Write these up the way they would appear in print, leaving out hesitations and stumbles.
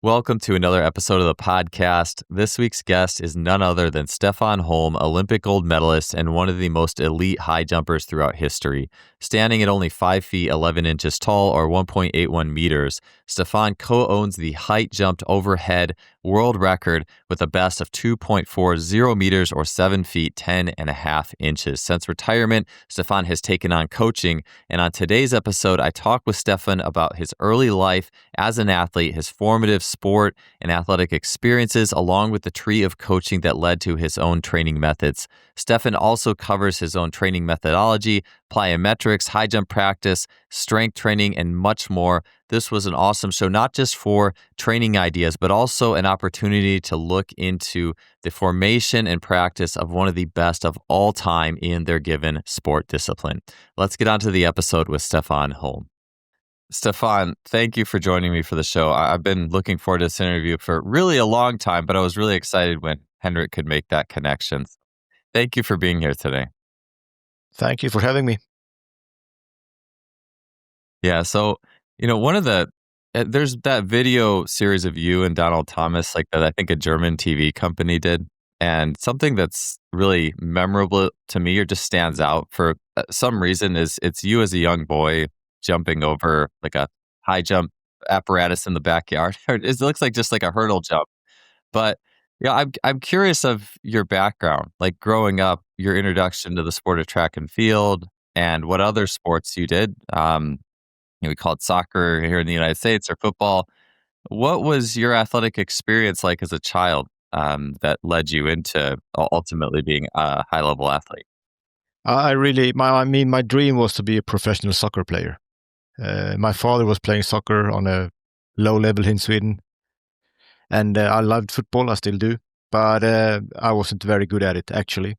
Welcome to another episode of the podcast. This week's guest is none other than Stefan Holm, Olympic gold medalist and one of the most elite high jumpers throughout history. Standing at only 5 feet 11 inches tall or 1.81 meters, Stefan co-owns the height jumped overhead world record with a best of 2.40 meters or 7 feet 10 and a half inches. Since retirement, Stefan has taken on coaching, and on today's episode, I talk with Stefan about his early life as an athlete, his formative sport and athletic experiences, along with the tree of coaching that led to his own training methods. Stefan also covers his own training methodology, plyometrics, high jump practice, strength training, and much more. This was an awesome show, not just for training ideas, but also an opportunity to look into the formation and practice of one of the best of all time in their given sport discipline. Let's get on to the episode with Stefan Holm. Stefan, thank you for joining me for the show. I've been looking forward to this interview for really a long time, but I was really excited when Henrik could make that connection. Thank you for being here today. Thank you for having me. Yeah, so, one of there's that video series of you and Donald Thomas, like that I think a German TV company did. And something that's really memorable to me or just stands out for some reason is it's you as a young boy jumping over like a high jump apparatus in the backyard. It looks like just like a hurdle jump. But I'm curious of your background, like growing up, your introduction to the sport of track and field, and what other sports you did. We call it soccer here in the United States or football. What was your athletic experience like as a child that led you into ultimately being a high level athlete? My dream was to be a professional soccer player. My father was playing soccer on a low level in Sweden, and I loved football. I still do, but I wasn't very good at it actually.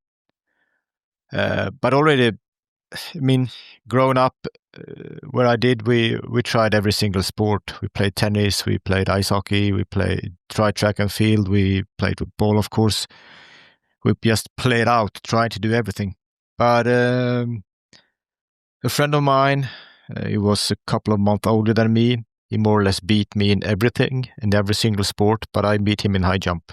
But already, growing up where I did, we tried every single sport. We played tennis, we played ice hockey, we tried track and field, we played with ball, of course. We just played out, trying to do everything. But a friend of mine, he was a couple of months older than me. He more or less beat me in everything, in every single sport, but I beat him in high jump.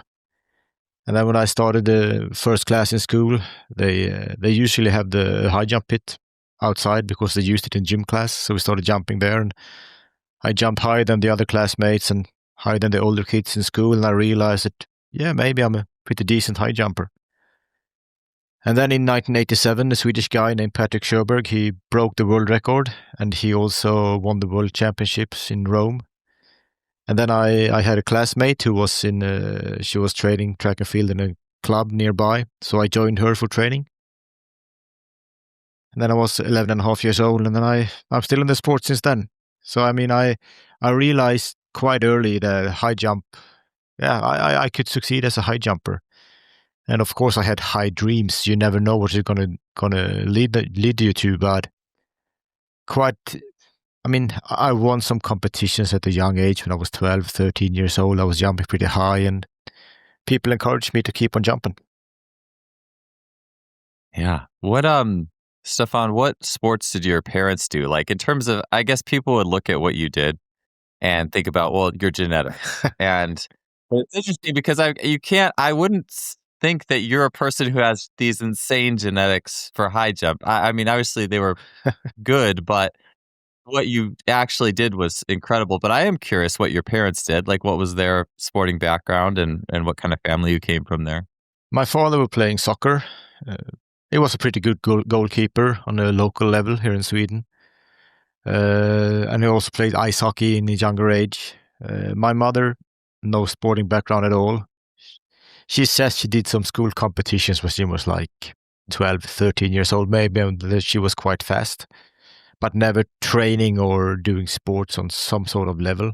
And then when I started the first class in school, they usually have the high jump pit outside because they used it in gym class. So we started jumping there, and I jumped higher than the other classmates and higher than the older kids in school. And I realized that, maybe I'm a pretty decent high jumper. And then in 1987, a Swedish guy named Patrick Sjöberg, he broke the world record, and he also won the world championships in Rome. And then I had a classmate who was she was training track and field in a club nearby. So I joined her for training. And then I was 11 and a half years old, and then I'm still in the sport since then. So, I realized quite early that high jump, I could succeed as a high jumper. And of course, I had high dreams. You never know what it's gonna lead you to, but I won some competitions at a young age when I was 12, 13 years old. I was jumping pretty high, and people encouraged me to keep on jumping. Yeah. Stefan, what sports did your parents do? Like in terms of, I guess people would look at what you did and think about, well, your genetics. And it's interesting because I wouldn't think that you're a person who has these insane genetics for high jump. Obviously they were good, but what you actually did was incredible. But I am curious what your parents did. Like, what was their sporting background and what kind of family you came from there? My father was playing soccer. He was a pretty good goalkeeper on a local level here in Sweden. And he also played ice hockey in a younger age. My mother, no sporting background at all. She says she did some school competitions when she was like 12, 13 years old, maybe, and she was quite fast, but never training or doing sports on some sort of level.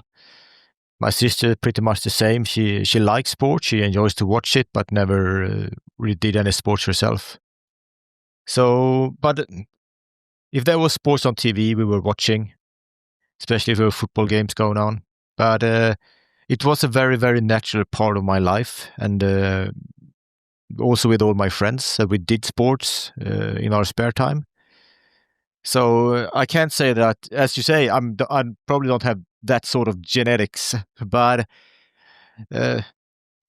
My sister, pretty much the same. She likes sports. She enjoys to watch it, but never really did any sports herself. So, but if there was sports on TV, we were watching, especially if there were football games going on. But it was a very, very natural part of my life. And also with all my friends, we did sports in our spare time. So I can't say that, as you say, I probably don't have that sort of genetics, but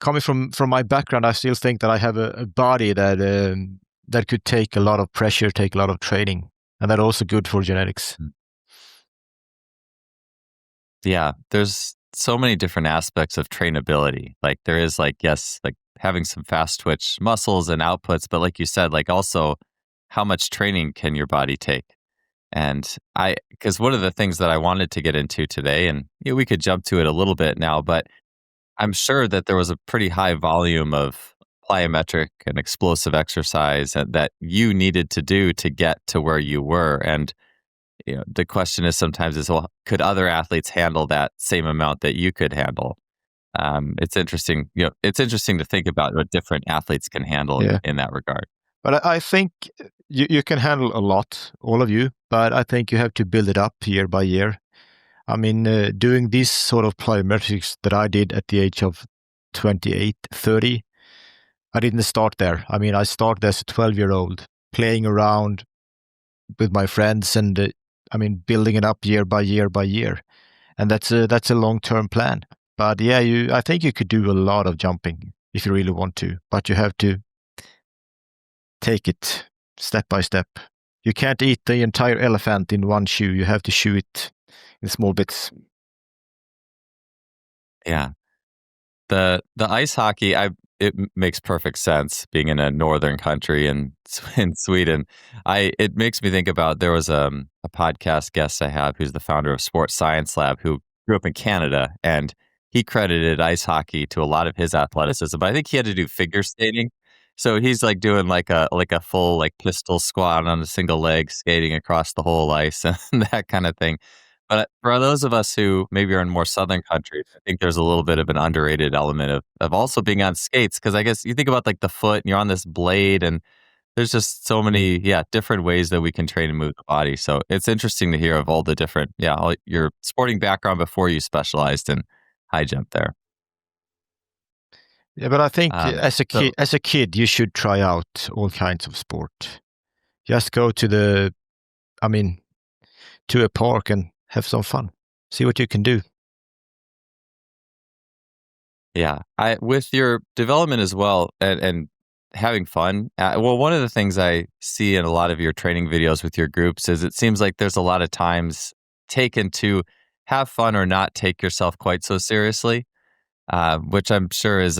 coming from my background, I still think that I have a body that could take a lot of pressure, take a lot of training, and that's also good for genetics. Yeah, there's so many different aspects of trainability. Like there is like, yes, like having some fast twitch muscles and outputs, but like you said, like also how much training can your body take? And because one of the things that I wanted to get into today, and we could jump to it a little bit now, but I'm sure that there was a pretty high volume of plyometric and explosive exercise that you needed to do to get to where you were. And the question is sometimes is, well, could other athletes handle that same amount that you could handle? It's interesting. It's interesting to think about what different athletes can handle in that regard. But I think you can handle a lot, all of you, but I think you have to build it up year by year. I mean, doing this sort of plyometrics that I did at the age of 28, 30, I didn't start there. I mean, I started as a 12-year-old playing around with my friends and, building it up year by year by year. And that's a long-term plan. But yeah, I think you could do a lot of jumping if you really want to, but you have to take it step by step. You can't eat the entire elephant in one chew. You have to chew it in small bits. Yeah. The ice hockey, it makes perfect sense being in a northern country and in Sweden. It makes me think about there was a podcast guest I have who's the founder of Sports Science Lab who grew up in Canada, and he credited ice hockey to a lot of his athleticism. But I think he had to do figure skating. So he's like doing like a full like pistol squat on a single leg, skating across the whole ice and that kind of thing. But for those of us who maybe are in more southern countries, I think there's a little bit of an underrated element of also being on skates. Because I guess you think about like the foot and you're on this blade and there's just so many, different ways that we can train and move the body. So it's interesting to hear of all the different, all your sporting background before you specialized in high jump there. Yeah, but I think as a kid, you should try out all kinds of sport. Just go to a park and have some fun. See what you can do. Yeah, with your development as well and having fun. One of the things I see in a lot of your training videos with your groups is it seems like there's a lot of times taken to have fun or not take yourself quite so seriously, which I'm sure is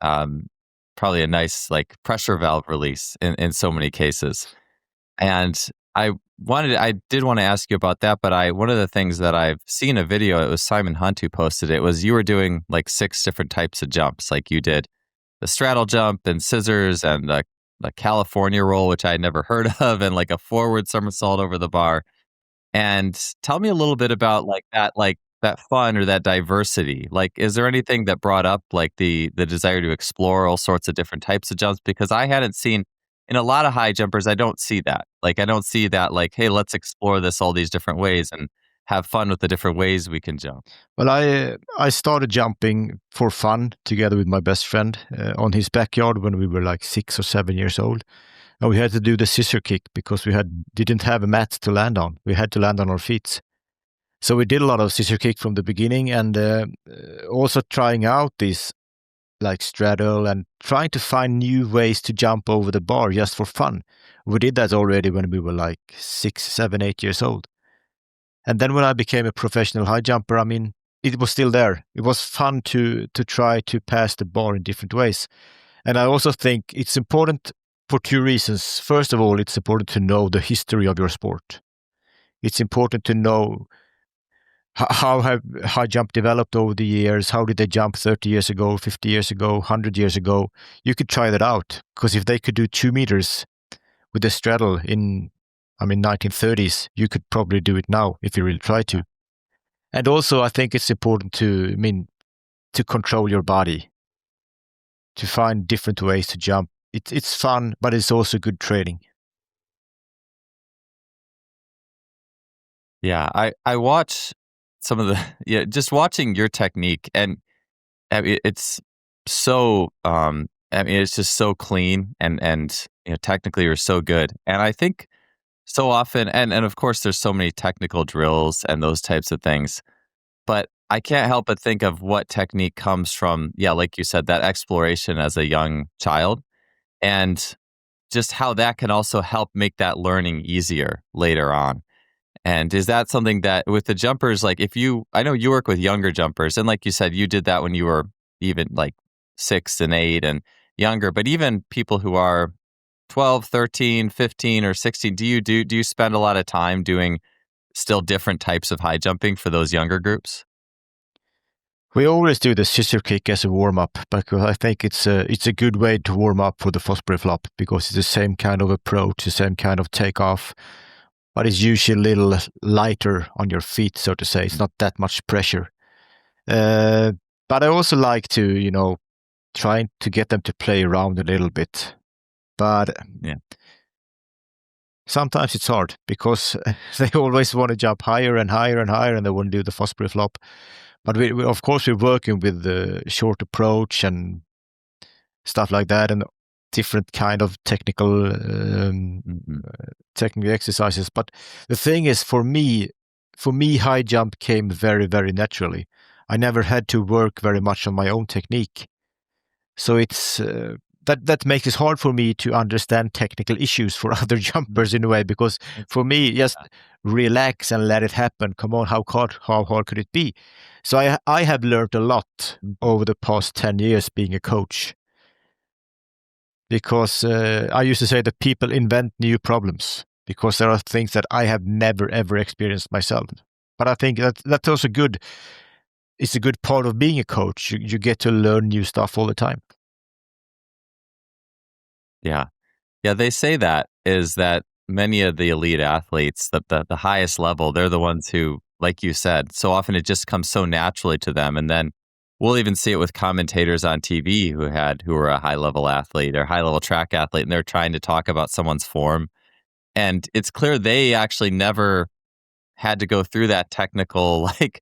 probably a nice like pressure valve release in so many cases. And I did want to ask you about that, but one of the things that I've seen a video, it was Simon Hunt who posted it, was you were doing like 6 different types of jumps. Like you did the straddle jump and scissors and the California roll, which I had never heard of, and like a forward somersault over the bar. And tell me a little bit about like that fun or that diversity. Like, is there anything that brought up like the desire to explore all sorts of different types of jumps? Because I hadn't seen in a lot of high jumpers, I don't see that. Like, I don't see that like, hey, let's explore this all these different ways and have fun with the different ways we can jump. Well, I started jumping for fun together with my best friend on his backyard when we were like 6 or 7 years old. And we had to do the scissor kick because we didn't have a mat to land on. We had to land on our feet. So we did a lot of scissor kick from the beginning and also trying out this like straddle and trying to find new ways to jump over the bar just for fun. We did that already when we were like 6, 7, 8 years old. And then when I became a professional high jumper, I mean, it was still there. It was fun to try to pass the bar in different ways. And I also think it's important for 2 reasons. First of all, it's important to know the history of your sport. It's important to know how have high jump developed over the years? How did they jump 30 years ago, 50 years ago, 100 years ago? You could try that out because if they could do 2 meters with a straddle in 1930s, you could probably do it now if you really try to. And also, I think it's important to control your body, to find different ways to jump. It's fun, but it's also good training. Yeah, I watch some of the just watching your technique, and I mean, it's so it's just so clean and technically you're so good. And I think so often and of course there's so many technical drills and those types of things. But I can't help but think of what technique comes from, yeah, like you said, that exploration as a young child, and just how that can also help make that learning easier later on. And is that something that with the jumpers, like I know you work with younger jumpers, and like you said, you did that when you were even like 6 and 8 and younger, but even people who are 12, 13, 15, or 16, do you spend a lot of time doing still different types of high jumping for those younger groups? We always do the scissor kick as a warm up because I think it's a good way to warm up for the Fosbury flop because it's the same kind of approach, the same kind of takeoff, but it's usually a little lighter on your feet, so to say. It's not that much pressure. But I also like to, trying to get them to play around a little bit. But Yeah. sometimes it's hard because they always want to jump higher and higher and higher, and they want to do the Fosbury flop. But we of course, we're working with the short approach and stuff like that, and different kind of technical exercises. But the thing is, for me, high jump came very, very naturally. I never had to work very much on my own technique, so it's that makes it hard for me to understand technical issues for other jumpers in a way. Because for me, just relax and let it happen. Come on, how hard could it be? So I have learned a lot over the past 10 years being a coach. Because I used to say that people invent new problems because there are things that I have never, ever experienced myself. But I think that's also good. It's a good part of being a coach. You get to learn new stuff all the time. Yeah. Yeah, they say that is that many of the elite athletes, the highest level, they're the ones who, like you said, so often it just comes so naturally to them. And then we'll even see it with commentators on TV who were a high level athlete or high level track athlete, and they're trying to talk about someone's form. And it's clear they actually never had to go through that technical, like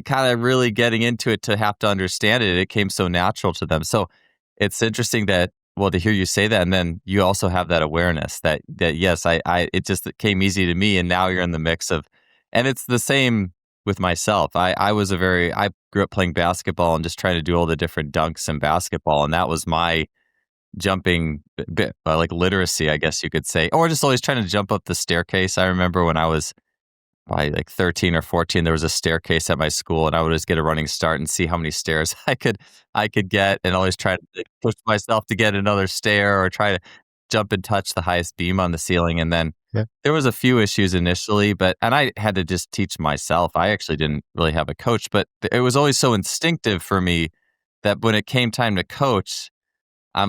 kind of really getting into it to have to understand it. It came so natural to them. So it's interesting that, well, to hear you say that, and then you also have that awareness that yes, it just came easy to me, and now you're in the mix of, and it's the same with myself. I grew up playing basketball and just trying to do all the different dunks in basketball, and that was my jumping bit, like literacy, I guess you could say, or just always trying to jump up the staircase. I remember when I was probably like 13 or 14, there was a staircase at my school, and I would just get a running start and see how many stairs I could get, and always try to push myself to get another stair or try to jump and touch the highest beam on the ceiling. And then there was a few issues initially, and I had to just teach myself. I actually didn't really have a coach, but it was always so instinctive for me that when it came time to coach, I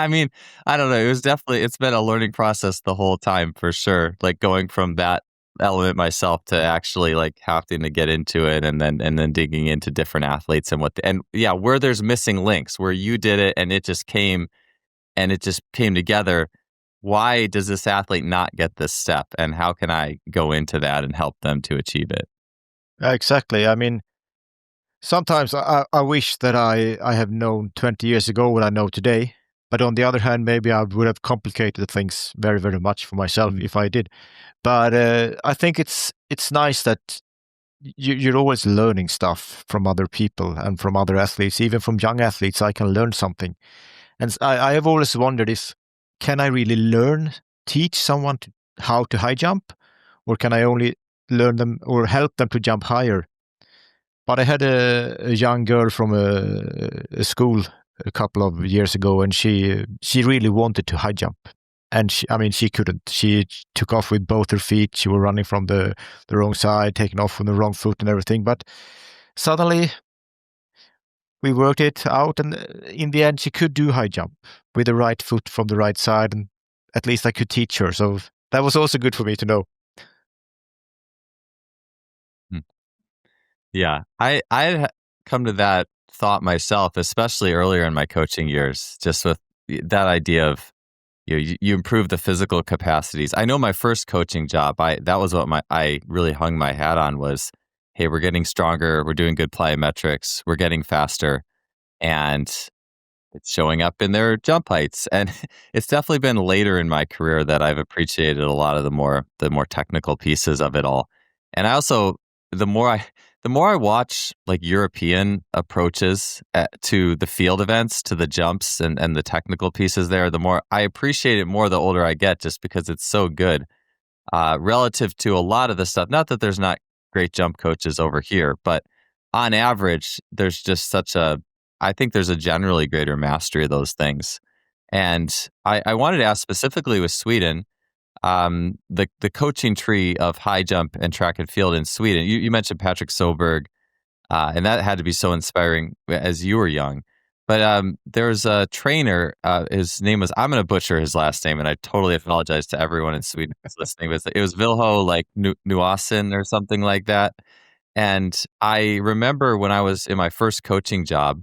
mean, I don't know. It's been a learning process the whole time for sure. Like going from that element myself to actually like having to get into it and then digging into different athletes and where there's missing links where you did it and it just came together. Why does this athlete not get this step, and how can I go into that and help them to achieve it? Exactly. I mean, sometimes I wish that I have known 20 years ago what I know today. But on the other hand, maybe I would have complicated things very, very much for myself if I did. But I think it's nice that you're always learning stuff from other people and from other athletes. Even from young athletes, I can learn something. And I have always wondered can I really teach someone how to high jump? Or can I only learn them or help them to jump higher? But I had a young girl from a school a couple of years ago, and she really wanted to high jump, and she couldn't. She took off with both her feet. She was running from the wrong side, taking off from the wrong foot, and everything. But suddenly, we worked it out, and in the end, she could do high jump with the right foot from the right side, and at least I could teach her. So that was also good for me to know. Yeah, I had come to that thought myself, especially earlier in my coaching years, just with that idea of you improve the physical capacities. I know my first coaching job, that was what I really hung my hat on was, hey, we're getting stronger, we're doing good plyometrics, we're getting faster, and it's showing up in their jump heights. And it's definitely been later in my career that I've appreciated a lot of the more technical pieces of it all. And I also, the more the more I watch like European approaches to the field events, to the jumps and the technical pieces there, the more I appreciate it more the older I get, just because it's so good relative to a lot of the stuff. Not that there's not great jump coaches over here, but on average, there's just I think there's a generally greater mastery of those things. And I wanted to ask specifically with Sweden, the coaching tree of high jump and track and field in Sweden. You mentioned Patrick Soberg, and that had to be so inspiring as you were young. But there's a trainer. His name was, I'm going to butcher his last name, and I totally apologize to everyone in Sweden who's listening. But it was Vilho like Nuasin or something like that. And I remember when I was in my first coaching job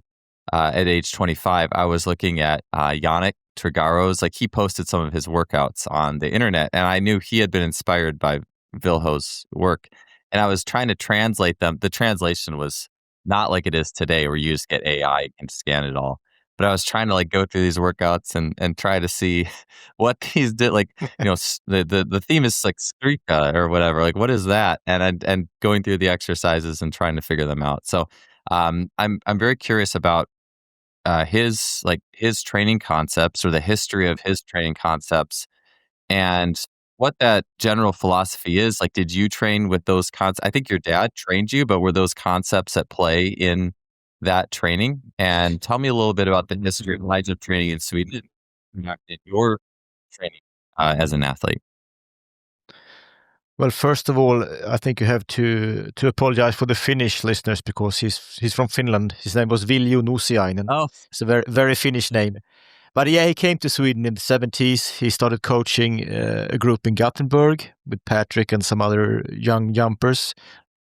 at age 25, I was looking at Yannick Trigaro's, like he posted some of his workouts on the internet, and I knew he had been inspired by Vilho's work. And I was trying to translate them. The translation was not like it is today where you just get AI and scan it all. But I was trying to like go through these workouts and try to see what these did. Like, the theme is like Skrika or whatever. Like, what is that? And going through the exercises and trying to figure them out. So I'm very curious about his training concepts, or the history of his training concepts, and what that general philosophy is. Like, did you train with those concepts? I think your dad trained you, but were those concepts at play in that training? And tell me a little bit about the history of high jump training in Sweden and impacted your training as an athlete. Well, first of all, I think you have to apologize for the Finnish listeners, because he's from Finland. His name was Viljo Nusiainen. Oh, It's a very, very Finnish name. But yeah, he came to Sweden in the 70s. He started coaching a group in Gothenburg with Patrick and some other young jumpers,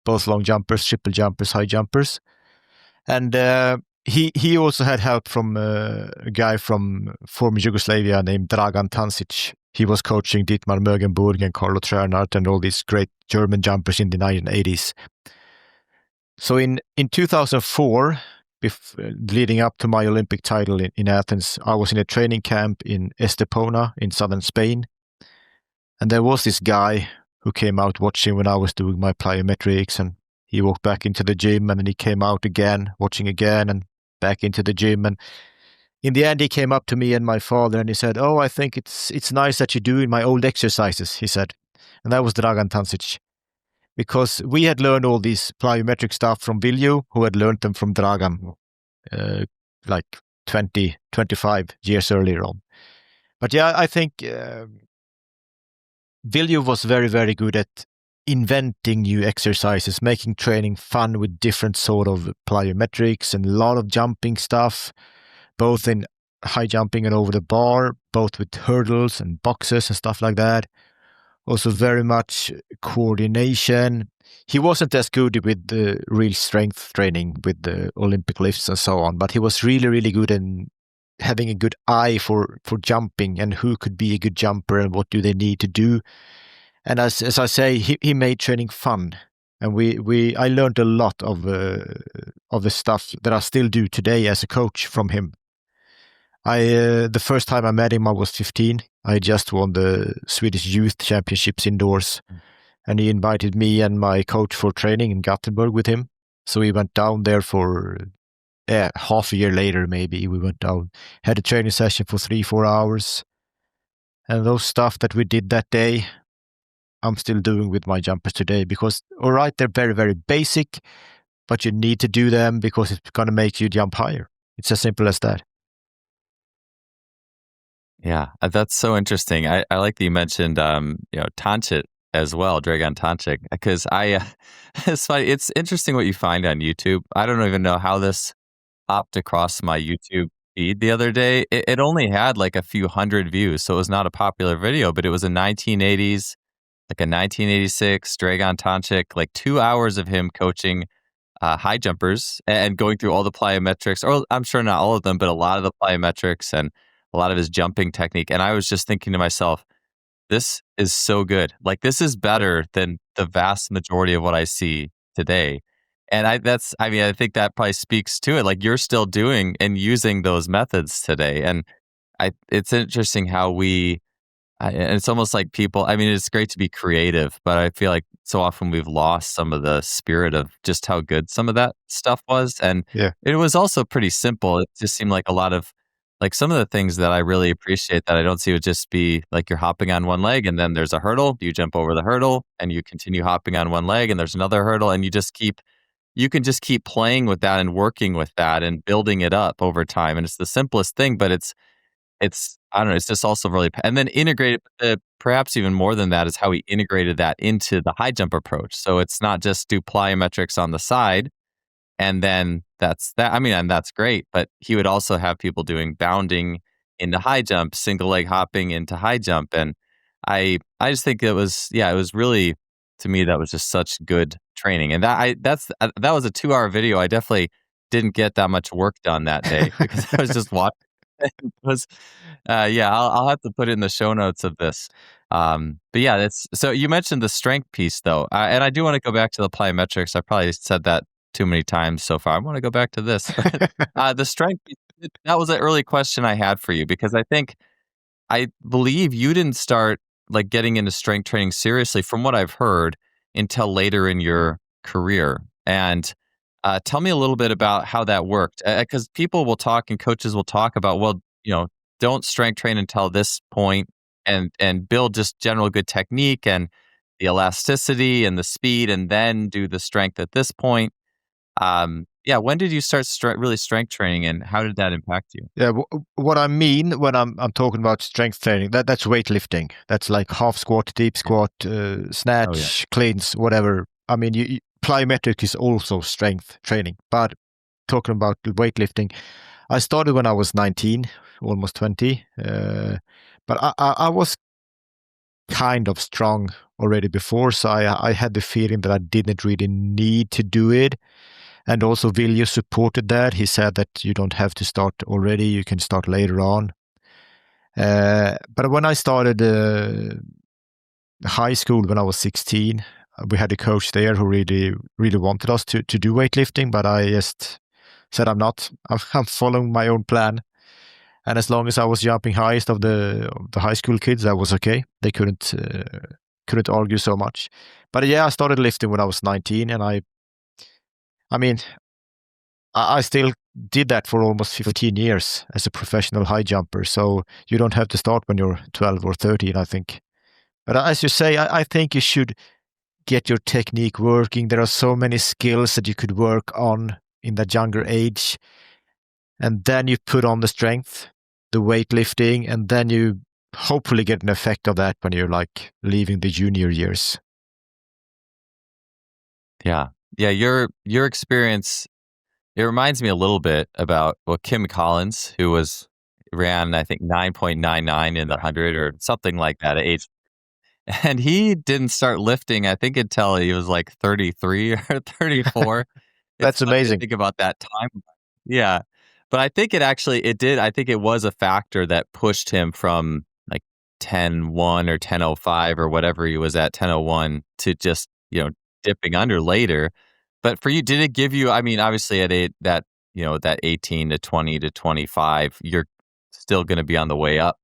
both long jumpers, triple jumpers, high jumpers. And he also had help from a guy from former Yugoslavia named Dragan Tancic. He was coaching Dietmar Mögenburg and Carlo Trernart and all these great German jumpers in the 1980s. So in 2004, leading up to my Olympic title in Athens, I was in a training camp in Estepona in southern Spain. And there was this guy who came out watching when I was doing my plyometrics, and he walked back into the gym, and then he came out again, watching again, and back into the gym. And in the end, he came up to me and my father, and he said, "Oh, I think it's nice that you're doing my old exercises," he said. And that was Dragan Tancic. Because we had learned all these plyometric stuff from Viljo, who had learned them from Dragan like 20, 25 years earlier on. But yeah, I think Viljo was very, very good at inventing new exercises, making training fun with different sort of plyometrics and a lot of jumping stuff, both in high jumping and over the bar, both with hurdles and boxes and stuff like that. Also very much coordination. He wasn't as good with the real strength training with the Olympic lifts and so on, but he was really, really good in having a good eye for jumping and who could be a good jumper and what do they need to do. And as I say, he made training fun. And I learned a lot of the stuff that I still do today as a coach from him. The first time I met him, I was 15. I just won the Swedish Youth Championships indoors, and he invited me and my coach for training in Gothenburg with him. So we went down there for half a year later, maybe. We went down, had a training session for 3-4 hours. And those stuff that we did that day, I'm still doing with my jumpers today, because, all right, they're very, very basic, but you need to do them because it's going to make you jump higher. It's as simple as that. Yeah, that's so interesting. I like that you mentioned, Tancic as well, Dragan Tancic, because it's funny. It's interesting what you find on YouTube. I don't even know how this popped across my YouTube feed the other day. It only had like a few hundred views, so it was not a popular video, but it was a 1980s, like a 1986 Dragan Tancic, like 2 hours of him coaching high jumpers and going through all the plyometrics, or I'm sure not all of them, but a lot of the plyometrics and a lot of his jumping technique. And I was just thinking to myself, this is so good. Like, this is better than the vast majority of what I see today. And I think that probably speaks to it. Like, you're still doing and using those methods today. And it's interesting how we And it's almost like people, I mean, it's great to be creative, but I feel like so often we've lost some of the spirit of just how good some of that stuff was. And Yeah. it was also pretty simple. It just seemed like a lot of, like some of the things that I really appreciate that I don't see would just be like you're hopping on one leg and then there's a hurdle, you jump over the hurdle and you continue hopping on one leg and there's another hurdle and you can just keep playing with that and working with that and building it up over time. And it's the simplest thing, but it's I don't know, it's just also really and then integrated perhaps even more than that is how he integrated that into the high jump approach. So it's not just do plyometrics on the side and then that's that. I mean, and that's great, but he would also have people doing bounding into high jump, single leg hopping into high jump. And I just think it was, yeah, it was really, to me, that was just such good training. And that was a 2-hour video. I definitely didn't get that much work done that day because I was just watching. It was, yeah, I'll have to put it in the show notes of this. But yeah, that's so you mentioned the strength piece though, and I do want to go back to the plyometrics. I probably said that too many times so far. I want to go back to this. The strength piece, that was an early question I had for you because I believe you didn't start like getting into strength training seriously, from what I've heard, until later in your career. And tell me a little bit about how that worked, because people will talk and coaches will talk about, well, don't strength train until this point and build just general good technique and the elasticity and the speed, and then do the strength at this point. Yeah, when did you start really strength training, and how did that impact you? Yeah, what I mean when I'm talking about strength training, that's weightlifting. That's like half squat, deep squat, snatch, cleans, whatever. I mean, plyometric is also strength training. But talking about weightlifting, I started when I was 19, almost 20. But I was kind of strong already before, so I had the feeling that I didn't really need to do it. And also Vilja supported that. He said that you don't have to start already, you can start later on. But when I started high school when I was 16, we had a coach there who really, really wanted us to do weightlifting, but I just said I'm not. I'm following my own plan. And as long as I was jumping highest of the high school kids, that was okay. They couldn't argue so much. But yeah, I started lifting when I was 19, and I mean, I still did that for almost 15 years as a professional high jumper. So you don't have to start when you're 12 or 13, I think. But as you say, I think you should get your technique working. There are so many skills that you could work on in that younger age. And then you put on the strength, the weightlifting, and then you hopefully get an effect of that when you're like leaving the junior years. Yeah. Yeah, your experience, it reminds me a little bit about Kim Collins, who ran, I think, 9.99 in the 100 or something like that at age. And he didn't start lifting, I think, until he was like 33 or 34. That's amazing. Think about that time. Yeah. But I think it did. I think it was a factor that pushed him from like 10.1 or 10.05 or whatever he was at, 10.01, to just, dipping under later. But for you, did it give you, I mean, obviously at that 18 to 20 to 25, you're still going to be on the way up.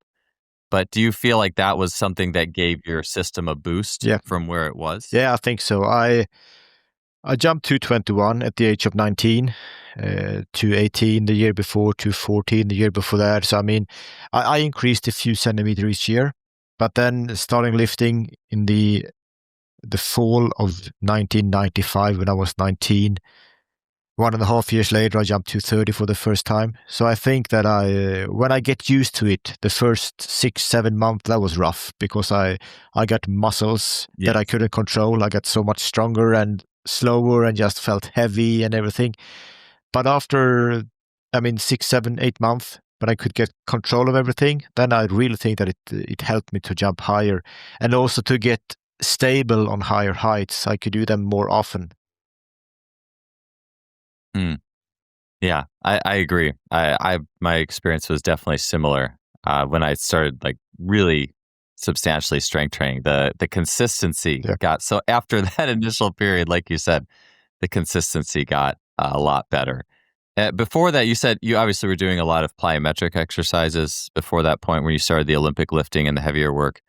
But do you feel like that was something that gave your system a boost from where it was? Yeah, I think so. I jumped to 21 at the age of 19, to 18 the year before, to 14 the year before that. So, I mean, I increased a few centimeters each year. But then starting lifting in the fall of 1995 when I was 19, 1.5 years later, I jumped to 30 for the first time. So I think that when I get used to it, the first 6-7 months, that was rough because I got muscles that I couldn't control. I got so much stronger and slower and just felt heavy and everything. But after, 6, 7, 8 months, but I could get control of everything, then I really think that it helped me to jump higher and also to get stable on higher heights. I could do them more often. Yeah, I agree. My experience was definitely similar when I started like really substantially strength training. The consistency got, so after that initial period, like you said, the consistency got a lot better. Before that, you said you obviously were doing a lot of plyometric exercises before that point when you started the Olympic lifting and the heavier work.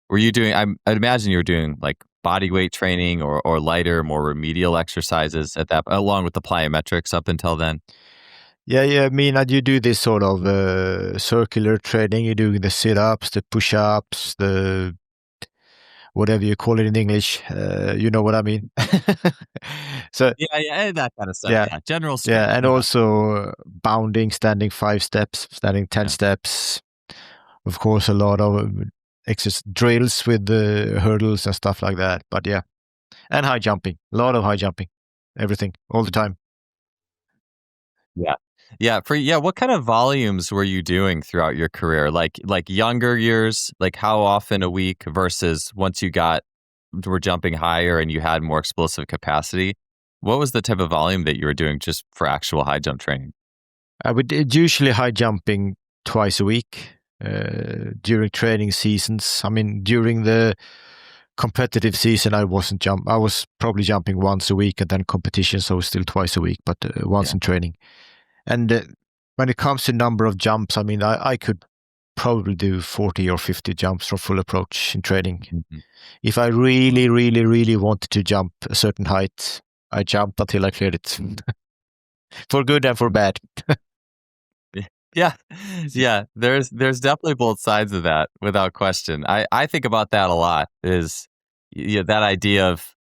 Were you doing, I'd imagine you were doing like body weight training or lighter, more remedial exercises at that, along with the plyometrics up until then? Yeah. I mean, you do this sort of circular training. You're doing the sit-ups, the push-ups, the whatever you call it in English. You know what I mean? So Yeah, that kind of stuff. yeah, Yeah, general strength. yeah, and Yeah, also bounding, standing 5 steps, standing 10 steps. Of course, a lot of exercise drills with the hurdles and stuff like that. But yeah, and high jumping, a lot of high jumping, everything, all the time. yeah, yeah. What kind of volumes were you doing throughout your career? Like younger years, like how often a week versus once you were jumping higher and you had more explosive capacity? What was the type of volume that you were doing just for actual high jump training? I would usually high jumping twice a week during training seasons. I mean, during the competitive season, I wasn't jump. I was probably jumping once a week, and then competition, so still twice a week, but once Yeah. in training. And when it comes to number of jumps, I mean, I could probably do 40 or 50 jumps from full approach in training. Mhm. If I really, really, really wanted to jump a certain height, I jumped until I cleared it, for good and for bad. Yeah. Yeah. There's definitely both sides of that without question. I think about that a lot is that idea of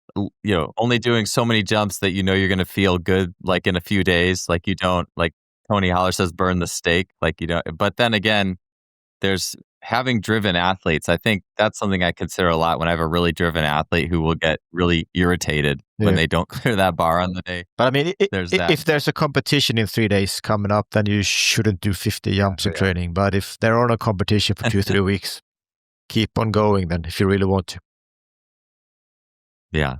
only doing so many jumps that you're going to feel good like in a few days, like you don't like Tony Holler says burn the steak, like but then again there's having driven athletes. I think that's something I consider a lot when I have a really driven athlete who will get really irritated when Yeah. they don't clear that bar on the day. But I mean, There's that. if there's a competition in 3 days coming up, then you shouldn't do 50 jumps in Yeah. training. But if they're on a competition for 2-3 weeks, keep on going then if you really want to. Yeah.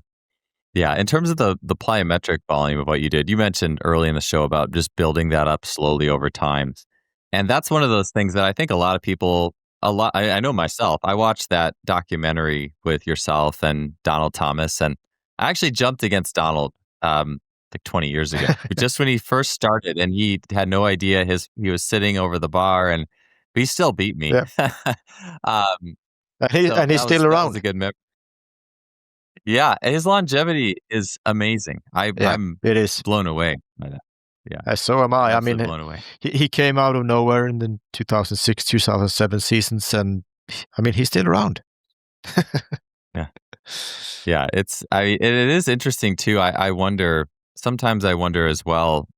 Yeah, in terms of the plyometric volume of what you did, you mentioned early in the show about just building that up slowly over time. And that's one of those things that I think a lot of people, I know myself, I watched that documentary with yourself and Donald Thomas, and I actually jumped against Donald like 20 years ago, just when he first started, and he had no idea he was sitting over the bar, but he still beat me. Yeah. um, And he's still that around. was a good memory. Yeah, his longevity is amazing. I'm it is. blown away by that. Yeah, So am I. I mean, blown away. he came out of nowhere in the 2006, 2007 seasons, and I mean, he's still around. Yeah, yeah. It is interesting too. I wonder. Sometimes I wonder as well.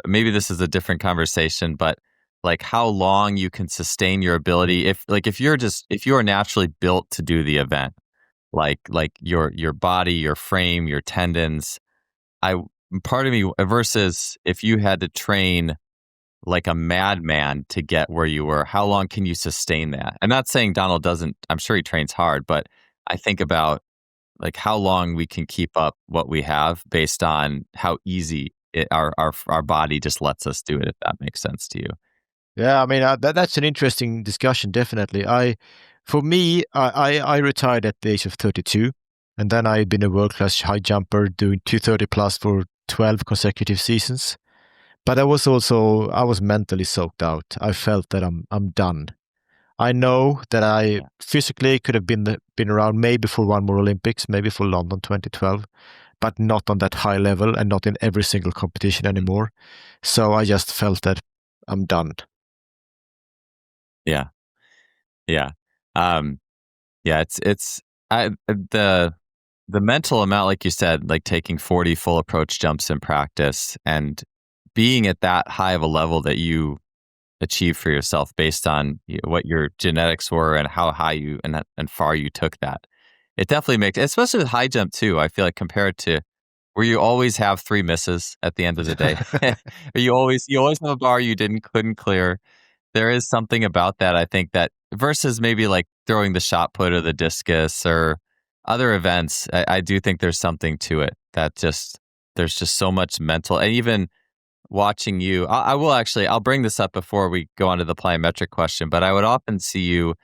Maybe this is a different conversation, but like how long you can sustain your ability if you are naturally built to do the event, like your body, your frame, your tendons. Part of me versus if you had to train like a madman to get where you were, how long can you sustain that? I'm not saying Donald doesn't, I'm sure he trains hard, but I think about like how long we can keep up what we have based on how easy our body just lets us do it, if that makes sense to you. Yeah, I mean, that's an interesting discussion, definitely. For me, I retired at the age of 32, and then I've been a world-class high jumper doing 230 plus for 12 consecutive seasons. But I was mentally soaked out. I felt that I'm done. I know that I physically could have been around maybe for one more Olympics, maybe for London 2012, but not on that high level and not in every single competition anymore. So I just felt that I'm done. Yeah. Yeah. Yeah, the mental amount, like you said, like taking 40 full approach jumps in practice and being at that high of a level that you achieve for yourself based on what your genetics were and how high you and far you took that. It definitely makes, especially with high jump too. I feel like compared to where you always have 3 misses at the end of the day, you always have a bar you couldn't clear. There is something about that, I think, that versus maybe like throwing the shot put or the discus or other events, I do think there's something to it that there's just so much mental, and even watching you, I'll bring this up before we go on to the plyometric question, but I would often see you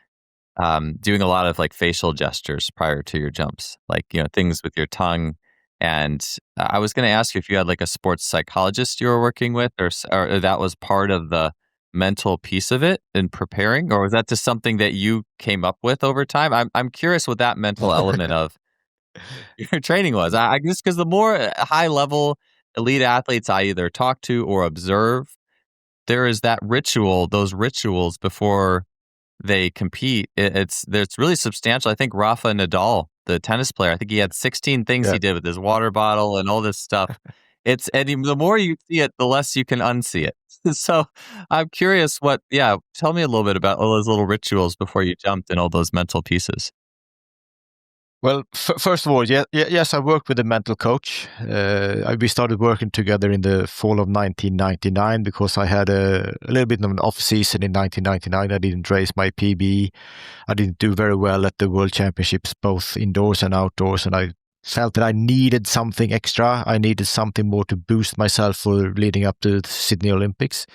doing a lot of like facial gestures prior to your jumps, like, things with your tongue. And I was going to ask you if you had like a sports psychologist you were working with, or that was part of the mental piece of it in preparing, or was that just something that you came up with over time? I'm curious what that mental element of your training was. I guess because the more high level elite athletes I either talk to or observe, there is that ritual, those rituals before they compete. It's really substantial. I think Rafa Nadal, the tennis player, I think he had 16 things Yeah. he did with his water bottle and all this stuff. The more you see it, the less you can unsee it. So I'm curious tell me a little bit about all those little rituals before you jumped and all those mental pieces. Well, first of all, yes, I worked with a mental coach. We started working together in the fall of 1999 because I had a little bit of an off season in 1999. I didn't raise my PB. I didn't do very well at the World Championships, both indoors and outdoors, and I felt that I needed something extra. I needed something more to boost myself for leading up to the Sydney Olympics.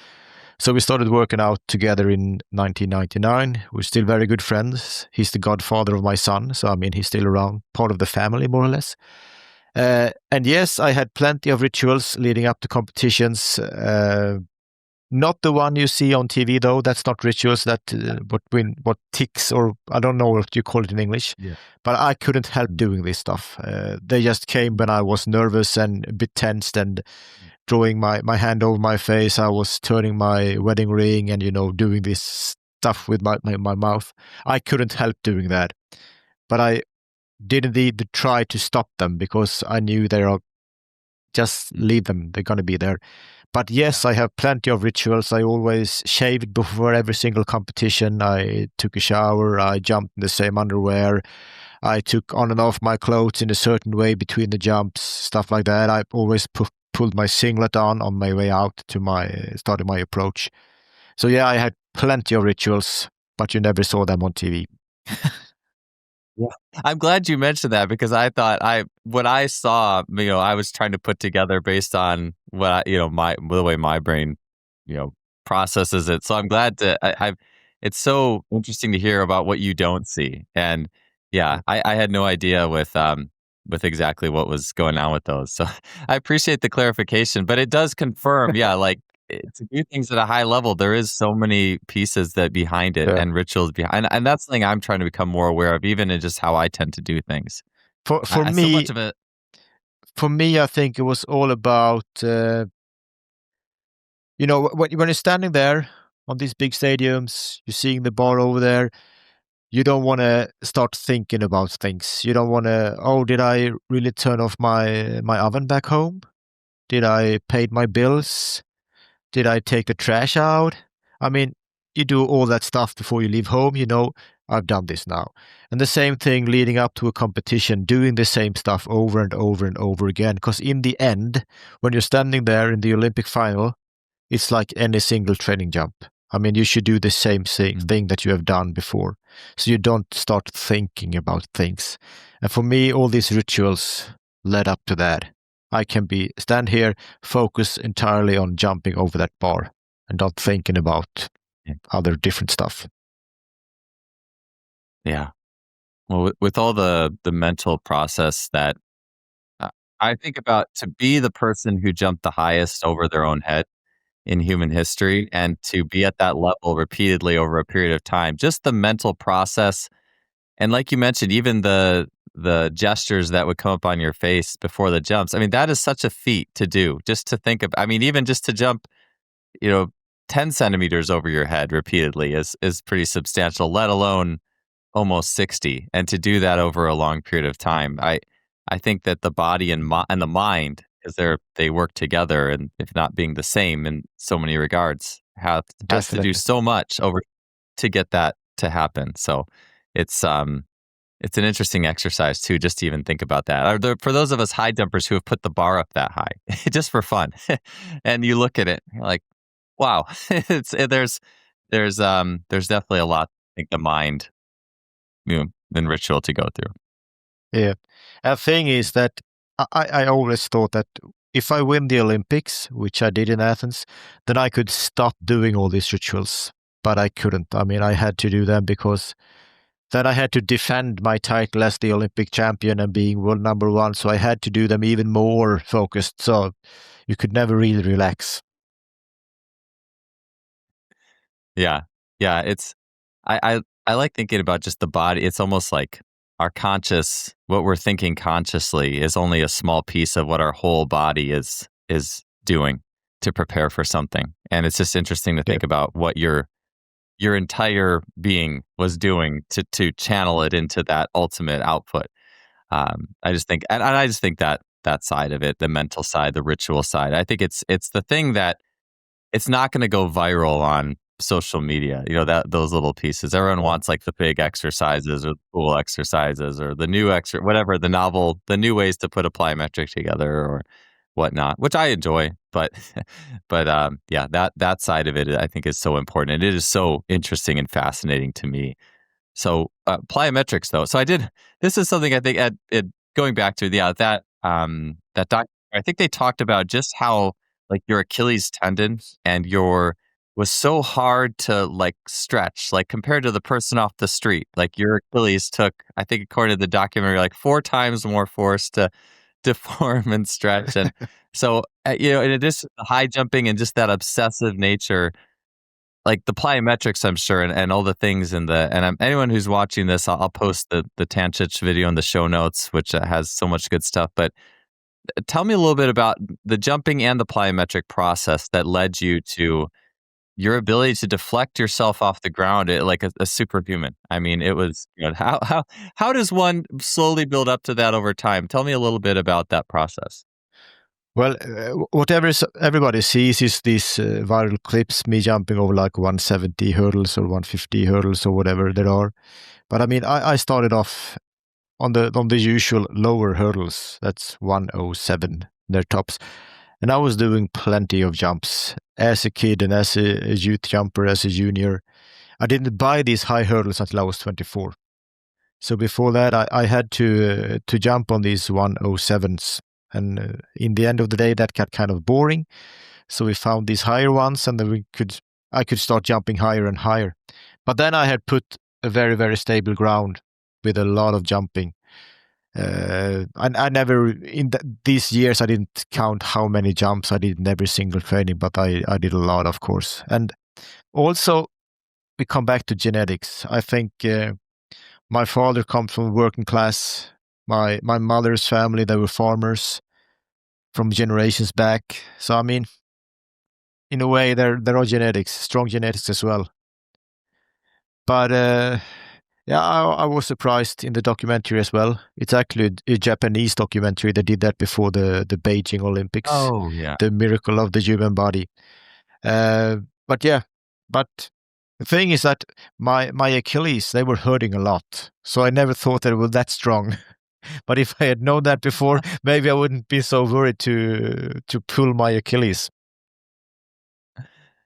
So we started working out together in 1999. We're still very good friends. He's the godfather of my son, so I mean, he's still around, part of the family, more or less. And yes, I had plenty of rituals leading up to competitions. Not the one you see on TV, though. That's not rituals. That what ticks, or I don't know what you call it in English. Yeah. But I couldn't help doing this stuff. They just came when I was nervous and a bit tensed and drawing my hand over my face. I was turning my wedding ring and, doing this stuff with my mouth. I couldn't help doing that. But I didn't need to try to stop them because I knew they are just leave them. They're going to be there. But yes, I have plenty of rituals. I always shaved before every single competition. I took a shower. I jumped in the same underwear. I took on and off my clothes in a certain way between the jumps, stuff like that. I always pulled my singlet on my way out to started my approach. So yeah, I had plenty of rituals, but you never saw them on TV. Yeah. I'm glad you mentioned that because I thought what I saw, I was trying to put together based on what the way my brain, processes it. So I'm glad it's so interesting to hear about what you don't see. And I had no idea with exactly what was going on with those. So I appreciate the clarification, but it does confirm, like to do things at a high level, there is so many pieces that behind it and rituals behind, and that's something I'm trying to become more aware of, even in just how I tend to do things. For me, so much of it. For me, I think it was all about, when you're standing there on these big stadiums, you're seeing the bar over there. You don't want to start thinking about things. You don't want to, did I really turn off my oven back home? Did I pay my bills? Did I take the trash out? I mean, you do all that stuff before you leave home. I've done this now. And the same thing leading up to a competition, doing the same stuff over and over and over again. Because in the end, when you're standing there in the Olympic final, it's like any single training jump. I mean, you should do the same thing that you have done before. So you don't start thinking about things. And for me, all these rituals led up to that. I can stand here, focus entirely on jumping over that bar and not thinking about other different stuff. Yeah. Well, with all the mental process that I think about, to be the person who jumped the highest over their own head in human history and to be at that level repeatedly over a period of time, just the mental process. And like you mentioned, even the gestures that would come up on your face before the jumps. I mean, that is such a feat to do, just to think of. I mean, even just to jump, 10 centimeters over your head repeatedly is pretty substantial, let alone almost 60. And to do that over a long period of time, I think that the body and the mind, because they work together, and if not being the same in so many regards, has to do so much to get that to happen. So it's an interesting exercise too, just to even think about that. For those of us high jumpers who have put the bar up that high, just for fun, and you look at it, you're like, wow, there's definitely a lot, I think, the mind, and ritual to go through. Yeah. And the thing is that I always thought that if I win the Olympics, which I did in Athens, then I could stop doing all these rituals. But I couldn't. I mean, I had to do them because then I had to defend my title as the Olympic champion and being world number one. So I had to do them even more focused. So you could never really relax. Yeah. Yeah. I like thinking about just the body. It's almost like our what we're thinking consciously is only a small piece of what our whole body is doing to prepare for something. And it's just interesting to think about what your entire being was doing to channel it into that ultimate output. I just think, and I just think that side of it, the mental side, the ritual side, I think it's the thing that it's not going to go viral on social media. You know, that those little pieces. Everyone wants like the big exercises or the cool exercises or the new whatever, the new ways to put a plyometric together or whatnot, which I enjoy. But yeah, that side of it I think is so important. And it is so interesting and fascinating to me. So plyometrics though. So this is something I think going back to that doc, I think they talked about just how like your Achilles tendon and was so hard to like stretch, like compared to the person off the street. Like your Achilles took, I think according to the documentary, like 4 times more force to deform and stretch. And so, in addition to high jumping and just that obsessive nature, like the plyometrics, I'm sure, and all the things anyone who's watching this, I'll post the Tancic video in the show notes, which has so much good stuff. But tell me a little bit about the jumping and the plyometric process that led you to your ability to deflect yourself off the ground like a superhuman. I mean, it was, how does one slowly build up to that over time? Tell me a little bit about that process. Well, whatever everybody sees is these viral clips, me jumping over like 170 hurdles or 150 hurdles or whatever there are. But I mean, I started off on the usual lower hurdles. That's 107, their tops. And I was doing plenty of jumps as a kid and as a youth jumper, as a junior. I didn't buy these high hurdles until I was 24. So before that, I had to jump on these 107s. And in the end of the day, that got kind of boring. So we found these higher ones, and then I could start jumping higher and higher. But then I had put a very, very stable ground with a lot of jumping. I never, these years, I didn't count how many jumps I did in every single training, but I did a lot, of course. And also, we come back to genetics. I think my father comes from working class. My mother's family, they were farmers from generations back. So, I mean, in a way, there are genetics, strong genetics as well. But yeah, I was surprised in the documentary as well. It's actually a Japanese documentary. They did that before the Beijing Olympics. Oh, yeah. The miracle of the human body. But yeah, but the thing is that my Achilles, they were hurting a lot. So I never thought that it was that strong. But if I had known that before, maybe I wouldn't be so worried to pull my Achilles.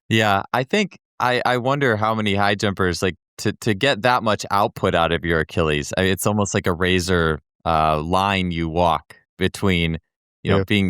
Yeah, I think I wonder how many high jumpers like to get that much output out of your Achilles. I mean, it's almost like a razor line you walk between,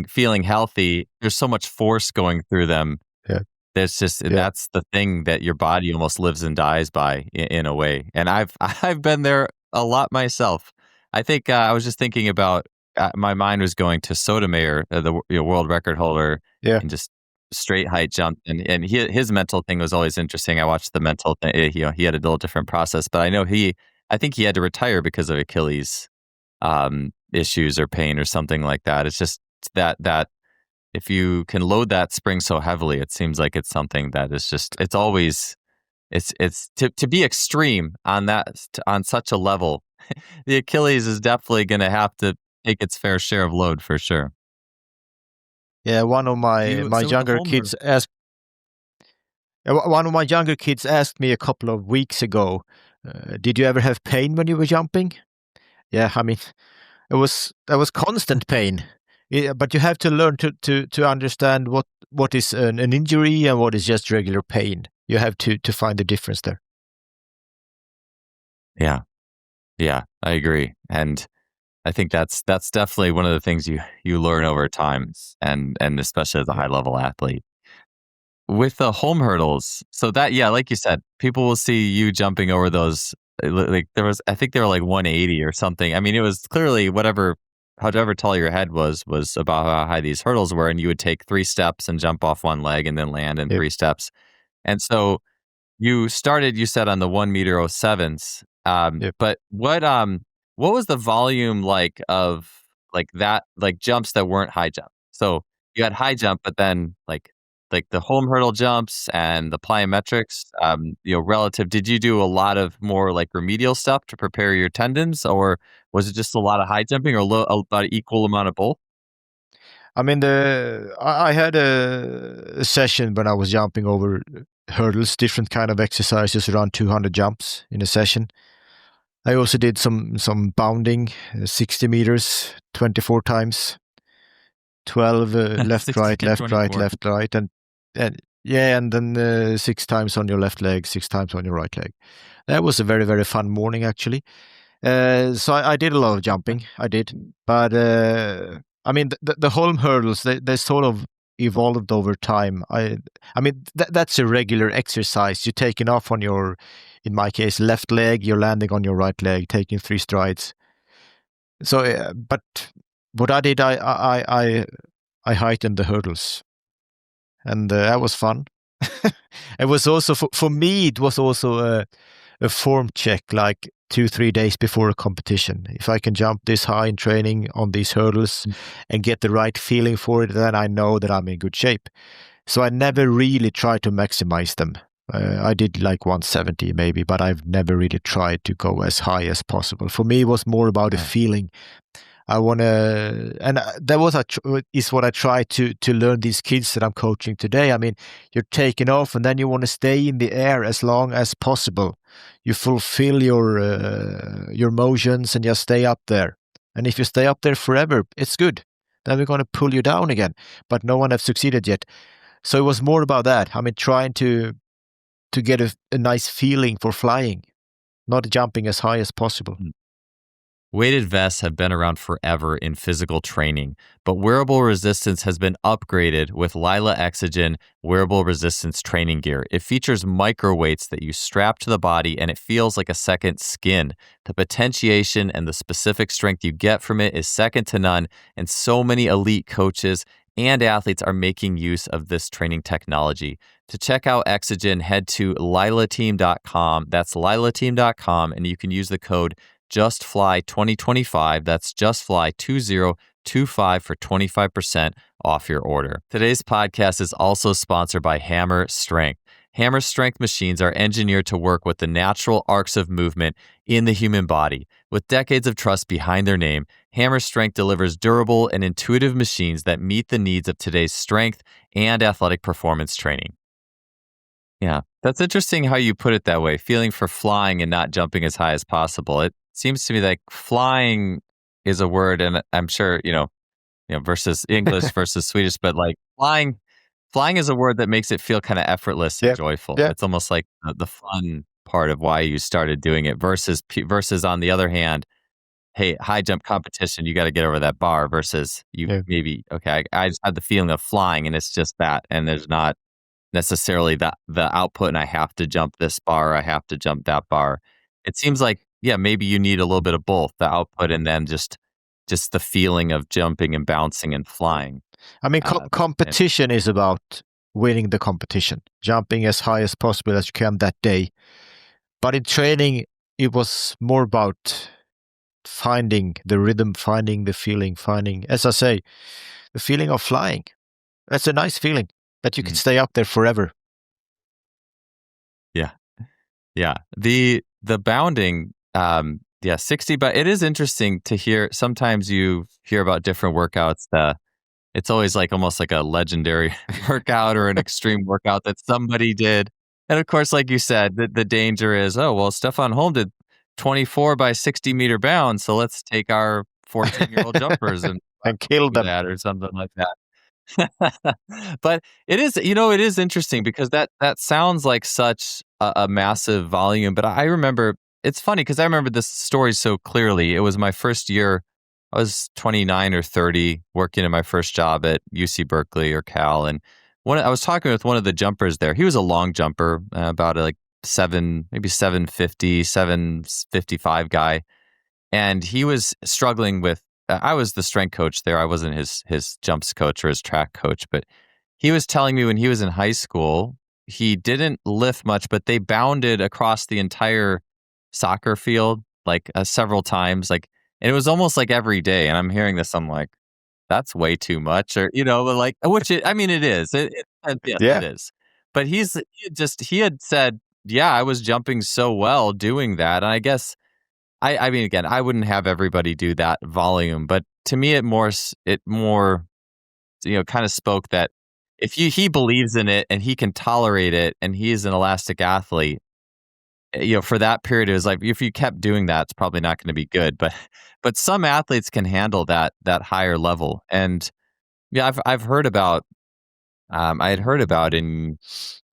feeling healthy. There's so much force going through them. Yeah. That's the thing that your body almost lives and dies by in a way. And I've been there a lot myself. I think I was just thinking about my mind was going to Sotomayor, the world record holder, and just straight height jump, and his mental thing was always interesting. I watched the mental thing. He had a little different process, but I think he had to retire because of Achilles issues or pain or something like that. It's just that if you can load that spring so heavily, it seems like it's something that is just it's to be extreme on such a level. The Achilles is definitely going to have to take its fair share of load for sure. Yeah, one of my younger kids asked me a couple of weeks ago, did you ever have pain when you were jumping? Yeah, I mean, there was constant pain. But you have to learn to understand what is an injury and what is just regular pain. You have to find the difference there. Yeah, I agree. And I think that's definitely one of the things you learn over time, and especially as a high level athlete. With the home hurdles, so that, like you said, people will see you jumping over those like there was, I think they were like 180 or something. I mean, it was clearly however tall your head was about how high these hurdles were. And you would take 3 steps and jump off one leg and then land in Yep. 3 steps. And so you said on the 1 meter 07s. Yep. But what was the volume like of like that, like jumps that weren't high jump? So you had high jump, but then like the home hurdle jumps and the plyometrics, relative, did you do a lot of more like remedial stuff to prepare your tendons, or was it just a lot of high jumping, or about an equal amount of both? I mean, I had a session when I was jumping over hurdles, different kind of exercises, around 200 jumps in a session. I also did some bounding, 60 meters, 24 times, 12 left, 60 right, and left, right, 24. left, right, and yeah, and then 6 times on your left leg, 6 times on your right leg. That was a very, very fun morning, actually. So I did a lot of jumping. I did, but I mean the Holm hurdles, they sort of evolved over time. I mean that's a regular exercise. You're taking off on your, in my case, left leg. You're landing on your right leg, taking 3 strides. So, but what I did, I heightened the hurdles, and that was fun. It was also for me. It was also a form check, like 2-3 days before a competition. If I can jump this high in training on these hurdles and get the right feeling for it, then I know that I'm in good shape. So I never really tried to maximize them. I did like 170 maybe, but I've never really tried to go as high as possible. For me, it was more about a feeling. I want to, and that is what I try to learn these kids that I'm coaching today. I mean, you're taking off, and then you want to stay in the air as long as possible. You fulfill your motions and just stay up there. And if you stay up there forever, it's good. Then we're going to pull you down again. But no one has succeeded yet. So it was more about that. I mean, trying to get a nice feeling for flying, not jumping as high as possible. Weighted vests have been around forever in physical training, but wearable resistance has been upgraded with Lila Exogen wearable resistance training gear. It features microweights that you strap to the body, and it feels like a second skin. The potentiation and the specific strength you get from it is second to none, and so many elite coaches and athletes are making use of this training technology. To check out Exogen, head to lilateam.com. That's lilateam.com, and you can use the code JustFly2025. That's JustFly2025 for 25% off your order. Today's podcast is also sponsored by Hammer Strength. Hammer Strength machines are engineered to work with the natural arcs of movement in the human body. With decades of trust behind their name, Hammer Strength delivers durable and intuitive machines that meet the needs of today's strength and athletic performance training. Yeah, that's interesting how you put it that way, feeling for flying and not jumping as high as possible. It seems to me like flying is a word, and I'm sure, versus English versus Swedish, but like flying is a word that makes it feel kind of effortless and joyful. Yeah. It's almost like the fun part of why you started doing it versus on the other hand, hey, high jump competition, you got to get over that bar versus maybe, okay, I just had the feeling of flying and it's just that, and there's not necessarily the output, and I have to jump this bar, I have to jump that bar. It seems like, maybe you need a little bit of both, the output and then just the feeling of jumping and bouncing and flying. I mean, competition is about winning the competition, jumping as high as possible as you can that day. But in training, it was more about finding the rhythm, finding the feeling, finding, as I say, the feeling of flying. That's a nice feeling that you can stay up there forever. Yeah. The bounding, 60, but it is interesting to hear. Sometimes you hear about different workouts. It's always like almost like a legendary workout or an extreme workout that somebody did. And of course, like you said, the danger is, Stefan Holm did 24 by 60 meter bounds. So let's take our 14-year-old jumpers and kill them that or something like that. But it is interesting because that sounds like such a massive volume. But I remember, it's funny because I remember this story so clearly. It was my first year. I was 29 or 30 working in my first job at UC Berkeley or Cal. And I was talking with one of the jumpers there. He was a long jumper, about like maybe 750, 755 guy. And he was struggling with, I was the strength coach there. I wasn't his jumps coach or his track coach, but he was telling me when he was in high school, he didn't lift much, but they bounded across the entire soccer field like several times. Like, and it was almost like every day. And I'm hearing this, I'm like, that's way too much, or like, which I mean, it is. Yes, Yeah. it is. But he had said, yeah, I was jumping so well doing that, and I guess I mean, again, I wouldn't have everybody do that volume, but to me, it more kind of spoke that if he believes in it and he can tolerate it, and he's an elastic athlete, for that period, it was like if you kept doing that, it's probably not going to be good. But some athletes can handle that higher level, and yeah, I've heard about. I had heard about in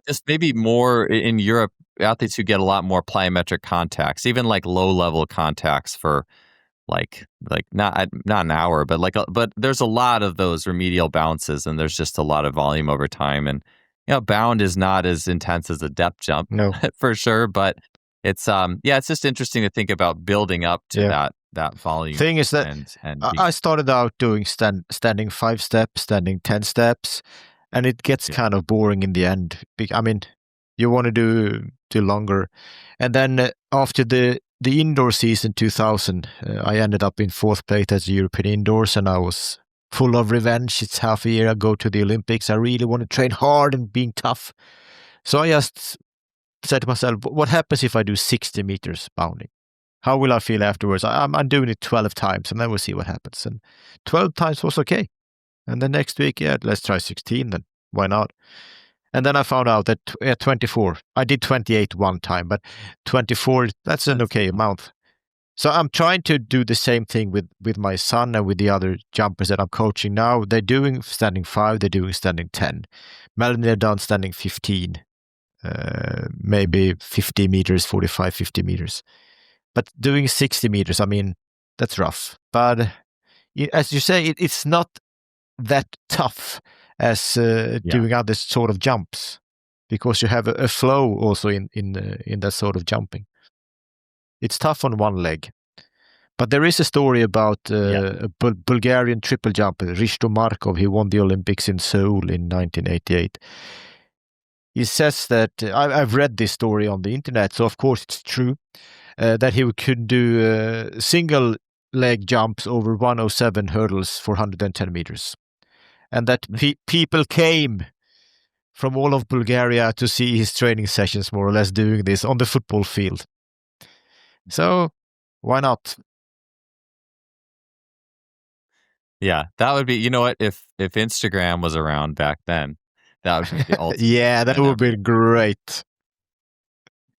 just maybe more in Europe, athletes who get a lot more plyometric contacts, even like low level contacts for like not an hour, but but there's a lot of those remedial bounces, and there's just a lot of volume over time. And bound is not as intense as a depth jump, No. for sure, but it's it's just interesting to think about building up to that volume. Thing is that and I started out doing standing 5 steps, standing 10 steps, and it gets kind of boring in the end. I mean, you want to do longer. And then after the indoor season 2000, I ended up in 4th place at the European indoors, and I was full of revenge. It's half a year I go to the Olympics. I really want to train hard and being tough. So I just said to myself, what happens if I do 60 meters bounding? How will I feel afterwards? I'm doing it 12 times, and then we'll see what happens. And 12 times was okay. And the next week, let's try 16 then. Why not? And then I found out that 24, I did 28 one time, but 24, that's an okay amount. So I'm trying to do the same thing with my son and with the other jumpers that I'm coaching now. They're doing standing 5, they're doing standing 10. Melanie, they're done standing 15, maybe 50 meters, 45, 50 meters. But doing 60 meters, I mean, that's rough. But as you say, it's not that tough as doing other sort of jumps, because you have a flow also in that sort of jumping. It's tough on one leg. But there is a story about a Bulgarian triple jumper, Risto Markov. He won the Olympics in Seoul in 1988. He says that, I've read this story on the internet, so of course it's true, that he could do single leg jumps over 107 hurdles for 110 meters. And that people came from all of Bulgaria to see his training sessions, more or less doing this on the football field. So why not? Yeah, that would be, you know what, if Instagram was around back then, that would be the ultimate. Yeah, that would be great.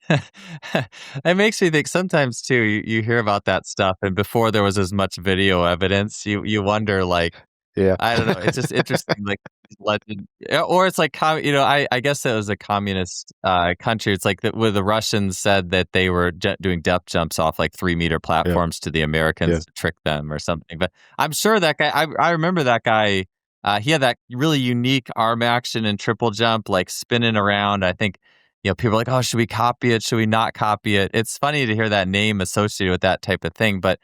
It makes me think sometimes too, you hear about that stuff, and before there was as much video evidence, you wonder, like, I don't know, it's just interesting, like legend, or it's like, I guess it was a communist country. It's like that where the Russians said that they were doing depth jumps off like 3-meter platforms to the Americans to trick them or something. But I'm sure that guy, I remember that guy. He had that really unique arm action and triple jump, like spinning around. I think people are like, oh, should we copy it? Should we not copy it? It's funny to hear that name associated with that type of thing, but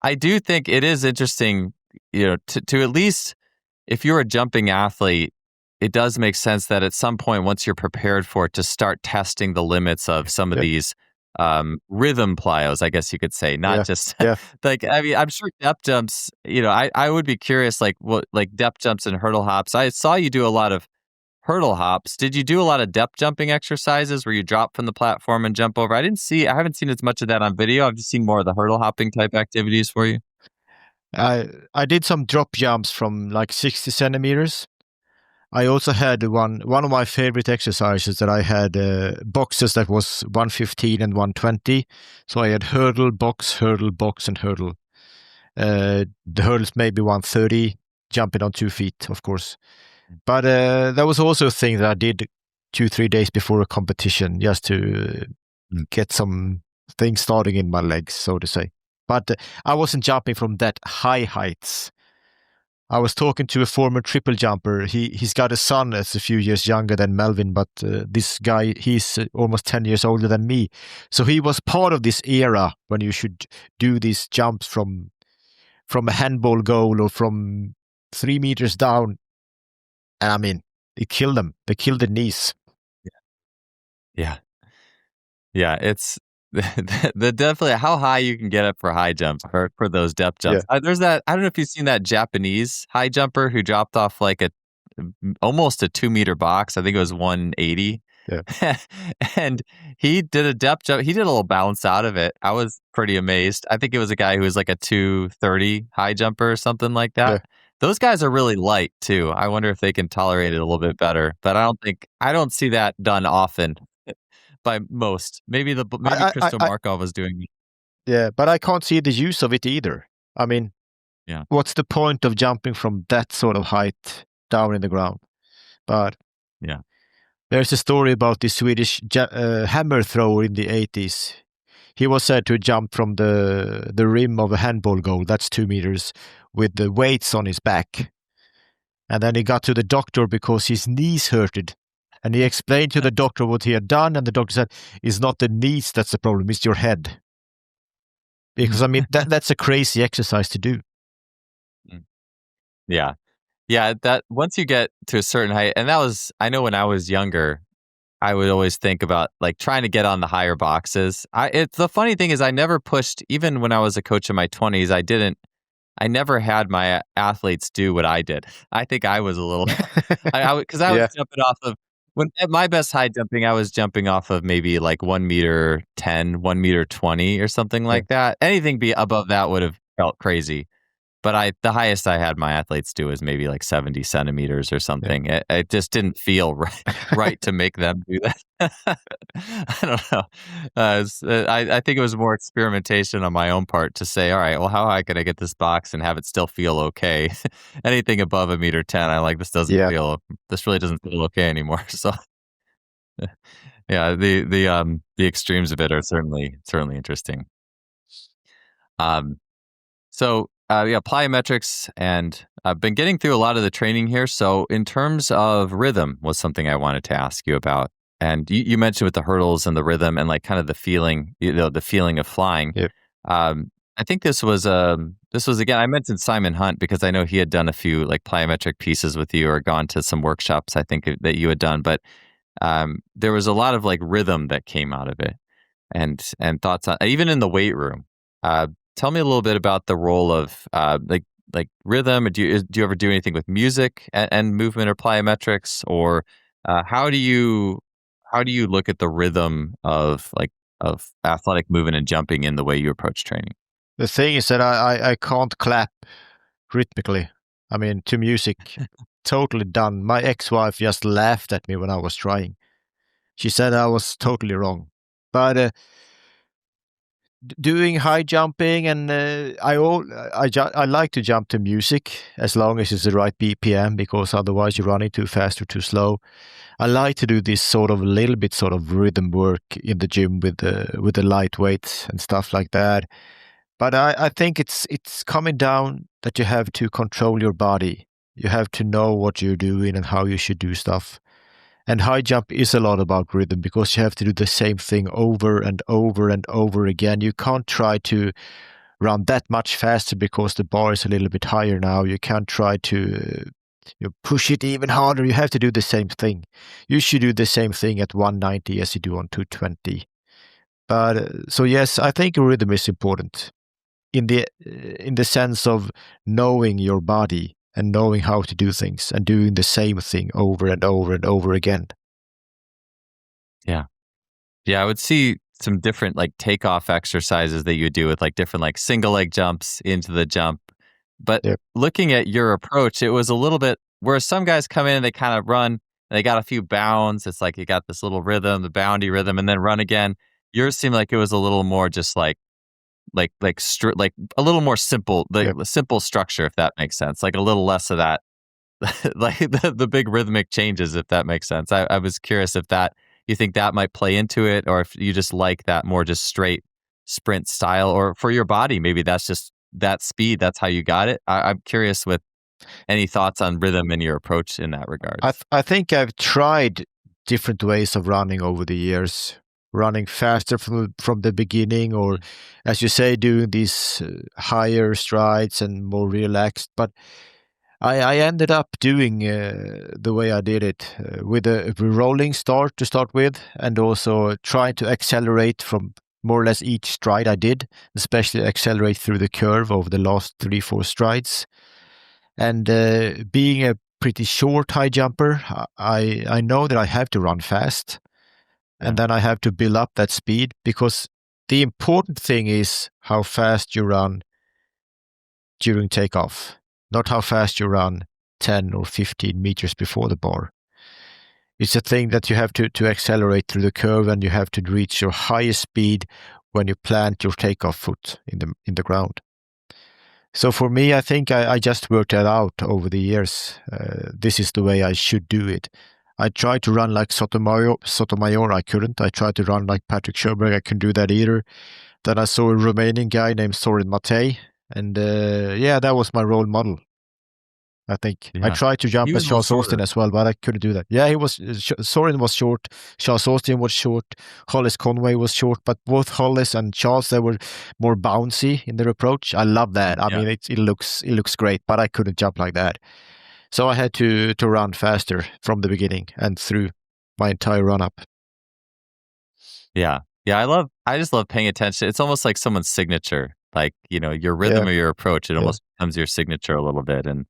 I do think it is interesting. To at least, if you're a jumping athlete, it does make sense that at some point, once you're prepared for it, to start testing the limits of some of these rhythm plyos, I guess you could say, not just like, I mean, I'm sure depth jumps, I would be curious, like what, like depth jumps and hurdle hops. I saw you do a lot of hurdle hops. Did you do a lot of depth jumping exercises where you drop from the platform and jump over? I haven't seen as much of that on video. I've just seen more of the hurdle hopping type activities for you. I did some drop jumps from like 60 centimeters. I also had one of my favorite exercises that I had boxes that was 115 and 120. So I had hurdle, box, and hurdle. The hurdles maybe 130, jumping on 2 feet, of course. But that was also a thing that I did 2-3 days before a competition, just to get some things starting in my legs, so to say. But I wasn't jumping from that high heights. I was talking to a former triple jumper. He's got a son that's a few years younger than Melvin, but this guy, he's almost 10 years older than me. So he was part of this era when you should do these jumps from a handball goal or from 3 meters down. And I mean, it killed them. They killed the knees. Yeah. Yeah, it's the definitely how high you can get up for high jumps for those depth jumps. There's that, I don't know if you've seen that Japanese high jumper who dropped off like almost a 2-meter box. I think it was 180. Yeah. And he did a depth jump. He did a little bounce out of it. I was pretty amazed. I think it was a guy who was like a 230 high jumper or something like that. Yeah. Those guys are really light too. I wonder if they can tolerate it a little bit better. But I don't see that done often by most. Maybe Christo Markov was doing it. Yeah, but I can't see the use of it either. I mean, yeah, what's the point of jumping from that sort of height down in the ground? But yeah, there's a story about the Swedish hammer thrower in the 80s. He was said to jump from the rim of a handball goal, that's 2 meters, with the weights on his back. And then he got to the doctor because his knees hurted. And he explained to the doctor what he had done, and the doctor said, it's not the knees that's the problem, it's your head. Because, I mean, that's a crazy exercise to do. Yeah. Yeah, that once you get to a certain height, and that was, I know when I was younger, I would always think about like trying to get on the higher boxes. The funny thing is I never pushed, even when I was a coach in my 20s, I never had my athletes do what I did. I think I was a little, because I was jumping off of, when at my best high jumping, I was jumping off of maybe like 1m10, 1m20 or something like that. Anything above that would have felt crazy. But the highest I had my athletes do is maybe like 70 centimeters or something. Yeah. It just didn't feel right to make them do that. I don't know. I think it was more experimentation on my own part to say, all right, well, how high can I get this box and have it still feel okay? Anything above 1m10, I like, this really doesn't feel okay anymore. So yeah, the extremes of it are certainly interesting. So plyometrics, and I've been getting through a lot of the training here. So in terms of rhythm was something I wanted to ask you about. And you mentioned with the hurdles and the rhythm and like kind of the feeling, the feeling of flying. Yep. I think this was again, I mentioned Simon Hunt because I know he had done a few like plyometric pieces with you or gone to some workshops I think that you had done. But there was a lot of like rhythm that came out of it and thoughts on, even in the weight room. Tell me a little bit about the role of like rhythm. Do you ever do anything with music and movement or plyometrics, or how do you look at the rhythm of athletic movement and jumping in the way you approach training? The thing is that I can't clap rhythmically. I mean, to music, totally done. My ex-wife just laughed at me when I was trying. She said I was totally wrong. But doing high jumping, and I like to jump to music as long as it's the right BPM, because otherwise you're running too fast or too slow. I like to do this sort of little bit sort of rhythm work in the gym with the light weights and stuff like that. But I think it's coming down that you have to control your body. You have to know what you're doing and how you should do stuff. And high jump is a lot about rhythm because you have to do the same thing over and over and over again. You can't try to run that much faster because the bar is a little bit higher now. You can't try to push it even harder. You have to do the same thing. You should do the same thing at 190 as you do on 220. But so yes, I think rhythm is important in the sense of knowing your body and knowing how to do things and doing the same thing over and over and over again. Yeah. Yeah, I would see some different like takeoff exercises that you would do with like different like single leg jumps into the jump. But looking at your approach, it was a little bit where some guys come in and they kind of run, and they got a few bounds. It's like you got this little rhythm, the boundy rhythm, and then run again. Yours seemed like it was a little more just like a little more simple, simple structure, if that makes sense. Like a little less of that, like the big rhythmic changes, if that makes sense. I was curious if that you think that might play into it, or if you just like that more just straight sprint style, or for your body, maybe that's just that speed. That's how you got it. I'm curious with Any thoughts on rhythm and your approach in that regards? I think I've tried different ways of running over the years, running faster from the beginning, or as you say, doing these higher strides and more relaxed. But I ended up doing the way I did it with a rolling start to start with, and also trying to accelerate from more or less each stride I did, especially accelerate through the curve over the last 3-4 strides. And being a pretty short high jumper, I know that I have to run fast, and then I have to build up that speed, because the important thing is how fast you run during takeoff, not how fast you run 10 or 15 meters before the bar. It's a thing that you have to accelerate through the curve, and you have to reach your highest speed when you plant your takeoff foot in the ground. So for me, I think I just worked that out over the years. This is the way I should do it. I tried to run like Sotomayor, I couldn't. I tried to run like Patrick Sjöberg, I couldn't do that either. Then I saw a Romanian guy named Sorin Matei, and that was my role model. I think I tried to jump as Charles Austin as well, but I couldn't do that. Yeah, Sorin was short, Charles Austin was short, Hollis Conway was short, but both Hollis and Charles, they were more bouncy in their approach. I love that. I mean, it looks great, but I couldn't jump like that. So I had to run faster from the beginning and through my entire run up. Yeah. I just love paying attention. It's almost like someone's signature, like, your rhythm or your approach. It almost becomes your signature a little bit. And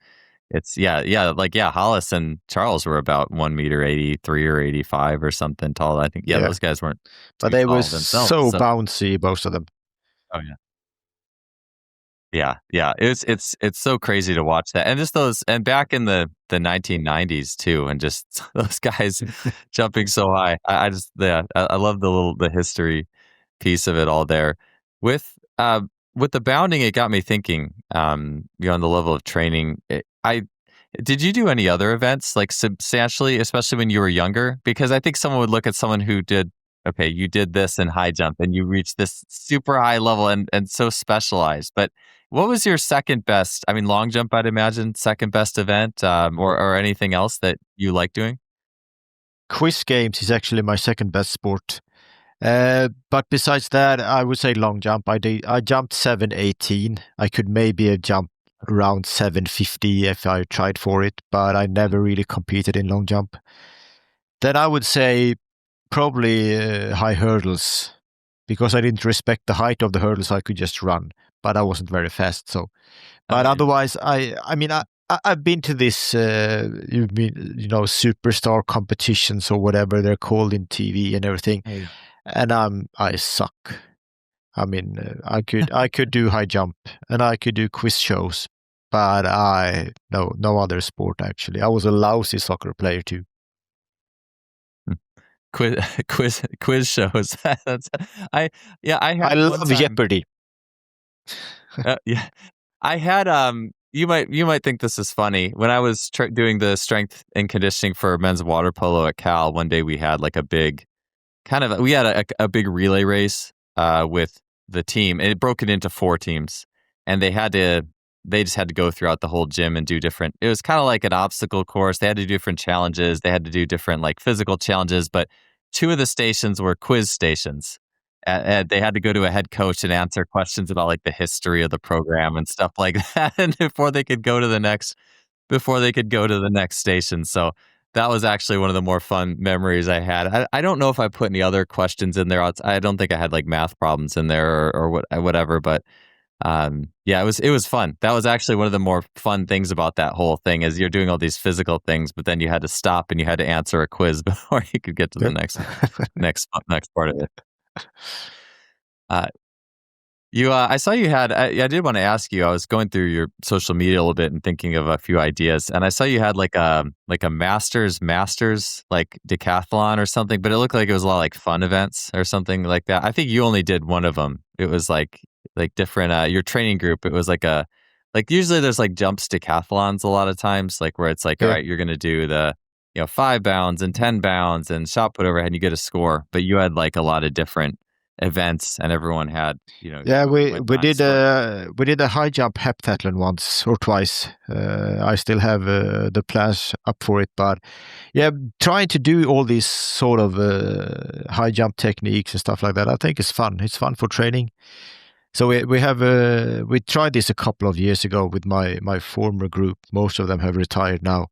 it's, Hollis and Charles were about 1.83 or 85 or something tall. I think, those guys weren't but they were so bouncy, both of them. Oh, yeah. Yeah. It's so crazy to watch that. And just and back in the 1990s too, and just those guys jumping so high. I love the history piece of it all there. With the bounding, it got me thinking, on the level of training. Did you do any other events, like substantially, especially when you were younger? Because I think someone would look at someone who did, okay, you did this in high jump and you reached this super high level and so specialized. But what was your second best? I mean, long jump, I'd imagine, second best event, or anything else that you like doing? Quiz games is actually my second best sport. But besides that, I would say long jump. I jumped 7.18. I could maybe jump around 7.50 if I tried for it, but I never really competed in long jump. Then I would say probably high hurdles, because I didn't respect the height of the hurdles. I could just run, but I wasn't very fast. So, but otherwise, I've been to this, superstar competitions or whatever they're called in TV and everything, and I suck. I mean, I could do high jump and I could do quiz shows, but no other sport actually. I was a lousy soccer player too. Quiz shows. I love Jeopardy. I had you might think this is funny. When I was doing the strength and conditioning for men's water polo at Cal, one day we had like a big big relay race with the team, and it broke it into 4 teams, and they just had to go throughout the whole gym and do different. It was kind of like an obstacle course. They had to do different challenges. They had to do different like physical challenges, but 2 of the stations were quiz stations. And they had to go to a head coach and answer questions about like the history of the program and stuff like that, and before they could go to the next station. So that was actually one of the more fun memories I had. I don't know if I put any other questions in there. I don't think I had like math problems in there or whatever, but it was fun. That was actually one of the more fun things about that whole thing, is you're doing all these physical things, but then you had to stop and you had to answer a quiz before you could get to the next part of it. I saw you had. I did want to ask you. I was going through your social media a little bit and thinking of a few ideas, and I saw you had like a masters like decathlon or something, but it looked like it was a lot like fun events or something like that. I think you only did one of them. It was like different. Your training group. It was like usually there's like jumps decathlons a lot of times, like where it's like, all right, you're gonna do the 5 bounds and 10 bounds and shot put overhead and you get a score. But you had like a lot of different events, and everyone had, Yeah, we went we on did swimming. we did a high jump heptathlon once or twice. I still have the plans up for it, but yeah, trying to do all these sort of high jump techniques and stuff like that, I think it's fun. It's fun for training. So we tried this a couple of years ago with my former group. Most of them have retired now,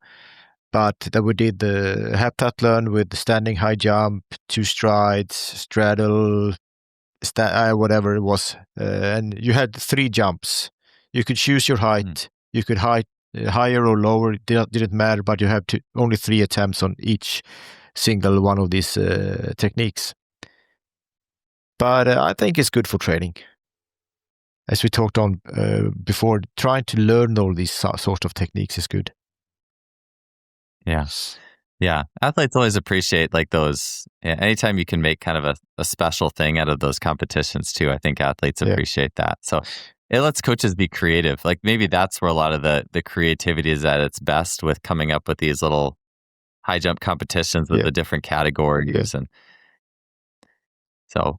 but then we did the heptathlon with the standing high jump, two strides, straddle, whatever it was, and you had three jumps. You could choose your height. You could higher or lower. It didn't matter, but you have only 3 attempts on each single one of these techniques. But I think it's good for training. As we talked on before, trying to learn all these sort of techniques is good. Yeah. Yeah. Athletes always appreciate like those. Anytime you can make kind of a special thing out of those competitions too, I think athletes appreciate that. So it lets coaches be creative. Like maybe that's where a lot of the creativity is at its best, with coming up with these little high jump competitions with the different categories. And so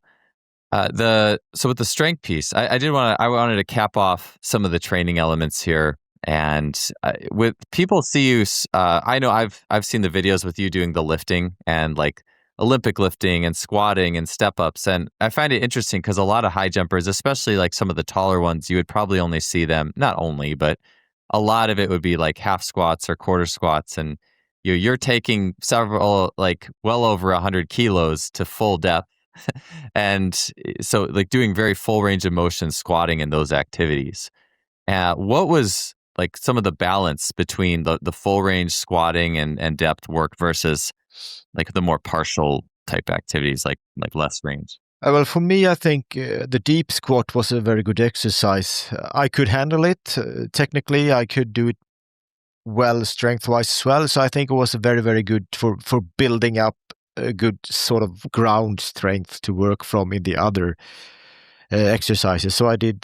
with the strength piece, I wanted to cap off some of the training elements here. And with people see you, I know I've seen the videos with you doing the lifting and like Olympic lifting and squatting and step ups. And I find it interesting because a lot of high jumpers, especially like some of the taller ones, you would probably only see them, not only, but a lot of it would be like half squats or quarter squats. And you're taking several, like well over 100 kilos to full depth. And so like doing very full range of motion, squatting in those activities. What was like some of the balance between the full range squatting and depth work versus like the more partial type activities, like less range? Well, for me, I think the deep squat was a very good exercise. I could handle it. Technically, I could do it well strength-wise as well. So I think it was very, very good for building up a good sort of ground strength to work from in the other exercises. So I did